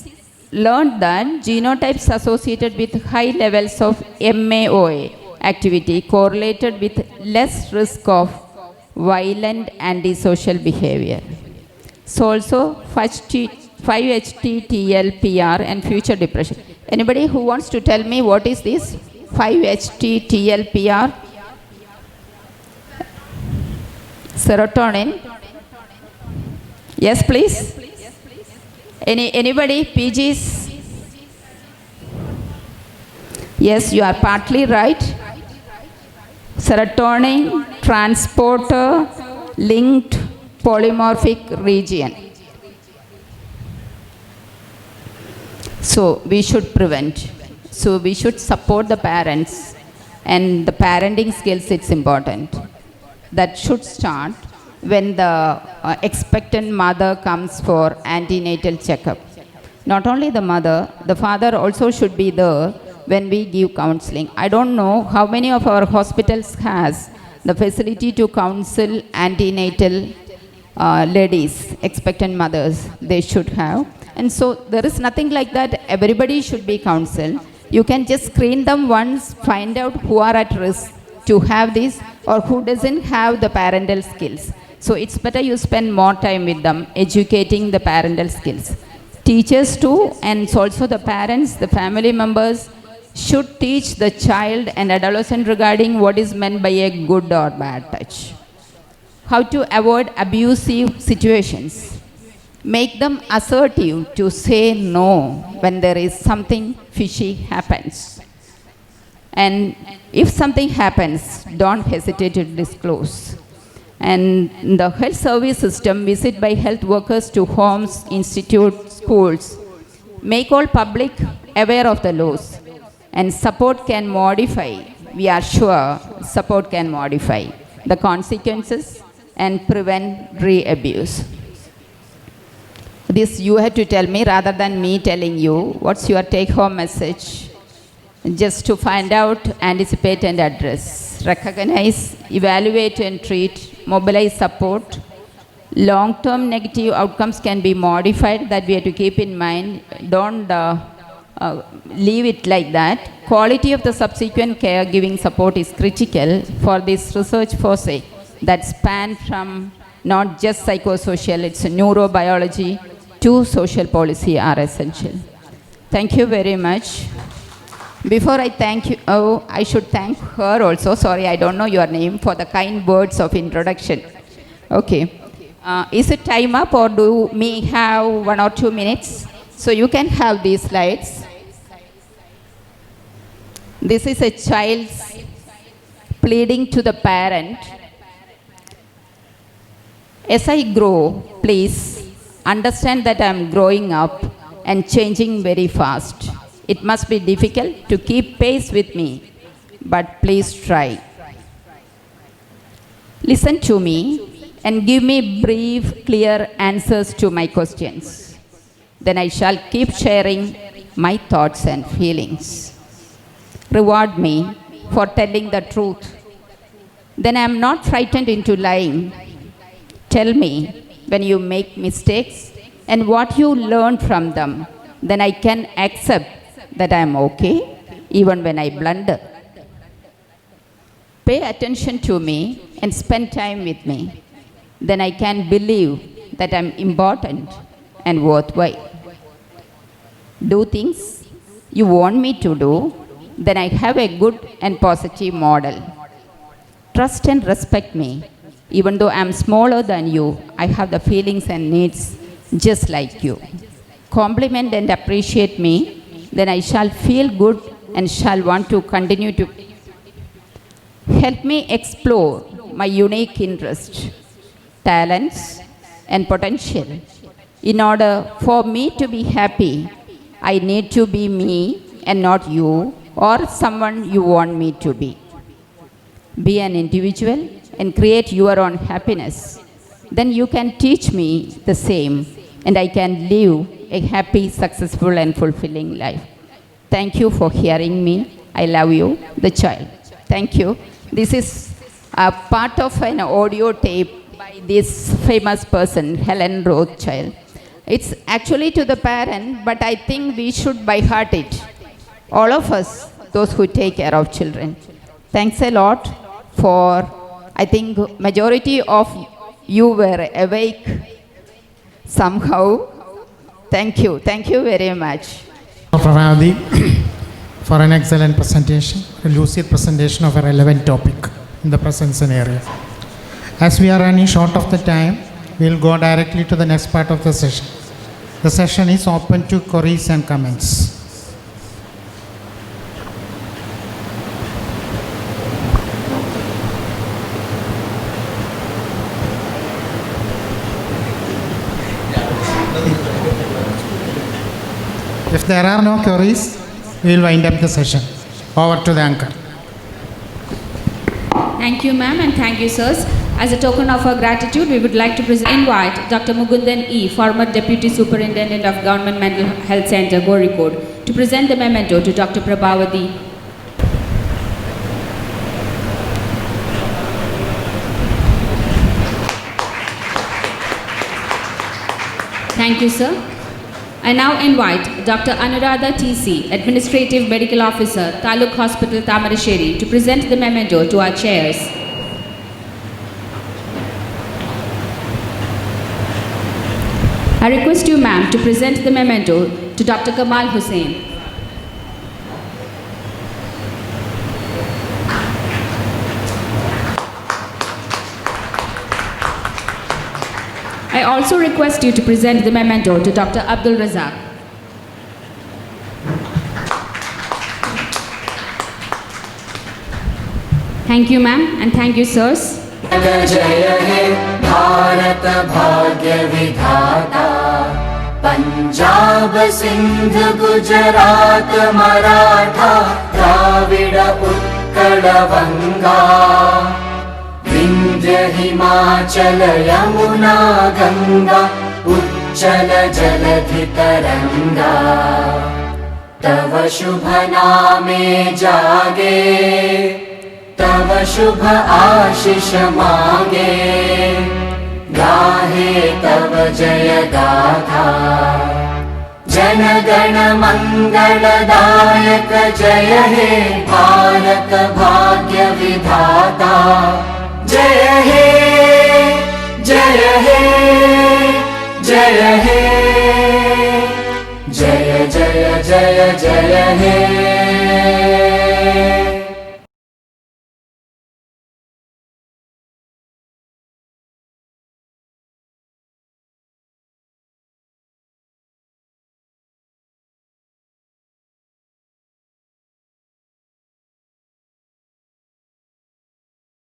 learned that genotypes associated with high levels of MAOA activity correlated with less risk of violent antisocial behavior. So also 5-HT-TLPR and future depression. Anybody who wants to tell me what is this 5-HT-TLPR? Serotonin. Yes, please. Anybody? PGs? Yes, you are partly right. Serotonin transporter linked polymorphic region. So we should prevent. So we should support the parents, and the parenting skills, it's important. That should start when the expectant mother comes for antenatal checkup. Not only the mother, the father also should be there when we give counseling. I don't know how many of our hospitals has the facility to counsel antenatal ladies, expectant mothers. They should have. And so there is nothing like that. Everybody should be counseled. You can just screen them once, find out who are at risk to have this or who doesn't have the parental skills. So it's better you spend more time with them, educating the parental skills. Teachers too, and also the parents, the family members should teach the child and adolescent regarding what is meant by a good or bad touch. How to avoid abusive situations. Make them assertive to say no when there is something fishy happens. And if something happens, don't hesitate to disclose. And the health service system, visit by health workers to homes, institutes, schools. Make all public aware of the laws. And support can modify, we are sure support can modify the consequences and prevent re-abuse. This you have to tell me rather than me telling you. What's your take-home message? Just to find out, anticipate and address. Recognize, evaluate and treat. Mobilize support. Long-term negative outcomes can be modified, that we have to keep in mind. Don't leave it like that. Quality of the subsequent caregiving support is critical for this research foray that span from not just psychosocial, it's neurobiology to social policy are essential. Thank you very much. Before I thank you, I should thank her also. Sorry, I don't know your name, for the kind words of introduction. Okay. Is it time up or do we have 1 or 2 minutes? So you can have these slides. This is a child's pleading to the parent. As I grow, please understand that I am growing up and changing very fast. It must be difficult to keep pace with me, but please try. Listen to me and give me brief, clear answers to my questions. Then I shall keep sharing my thoughts and feelings. Reward me for telling the truth. Then I am not frightened into lying. Tell me when you make mistakes and what you learn from them. Then I can accept that I am okay even when I blunder. Pay attention to me and spend time with me. Then I can believe that I am important and worthwhile. Do things you want me to do, then I have a good and positive model. Trust and respect me. Even though I am smaller than you, I have the feelings and needs just like you. Compliment and appreciate me, then I shall feel good and shall want to continue to help me explore my unique interests, talents, and potential. In order for me to be happy, I need to be me and not you or someone you want me to be. Be an individual and create your own happiness. Then you can teach me the same and I can live a happy, successful and fulfilling life. Thank you for hearing me. I love you, the child. Thank you. This is a part of an audio tape by this famous person, Helen Rothschild. It's actually to the parent, but I think we should by heart it. All of us, those who take care of children. Thanks a lot for, I think majority of you were awake somehow. Thank you. Thank you very much. Pravadi for an excellent presentation, a lucid presentation of a relevant topic in the present scenario. As we are running short of the time, we will go directly to the next part of the session. The session is open to queries and comments. If there are no queries, we will wind up the session. Over to the anchor. Thank you, ma'am, and thank you, sirs. As a token of our gratitude, we would like to invite Dr. Mugundan E., former Deputy Superintendent of Government Mental Health Center, Gorikode, to present the memento to Dr. Prabhavati. Thank you, sir. I now invite Dr. Anuradha T.C., Administrative Medical Officer, Taluk Hospital, Tamarasheri, to present the memento to our chairs. I request you, ma'am, to present the memento to Dr. Kamal Hussain. I also request you to present the memento to Dr. Abdul Razak. Thank you, ma'am, and thank you, sirs. जय हे भारत भाग्य विधाता पंजाब सिंध गुजरात मराठा द्राविड उत्कल बंगा विंध्य हिमाचल यमुना गंगा उच्चल जलधि तरंगा तव शुभ नामे जागे तव शुभ आशीष मांगे गाहे तव जय गाथा जन गण मंगलदायक जय हे भारत भाग्य विधाता जय हे जय हे जय हे जय जय जय जय हे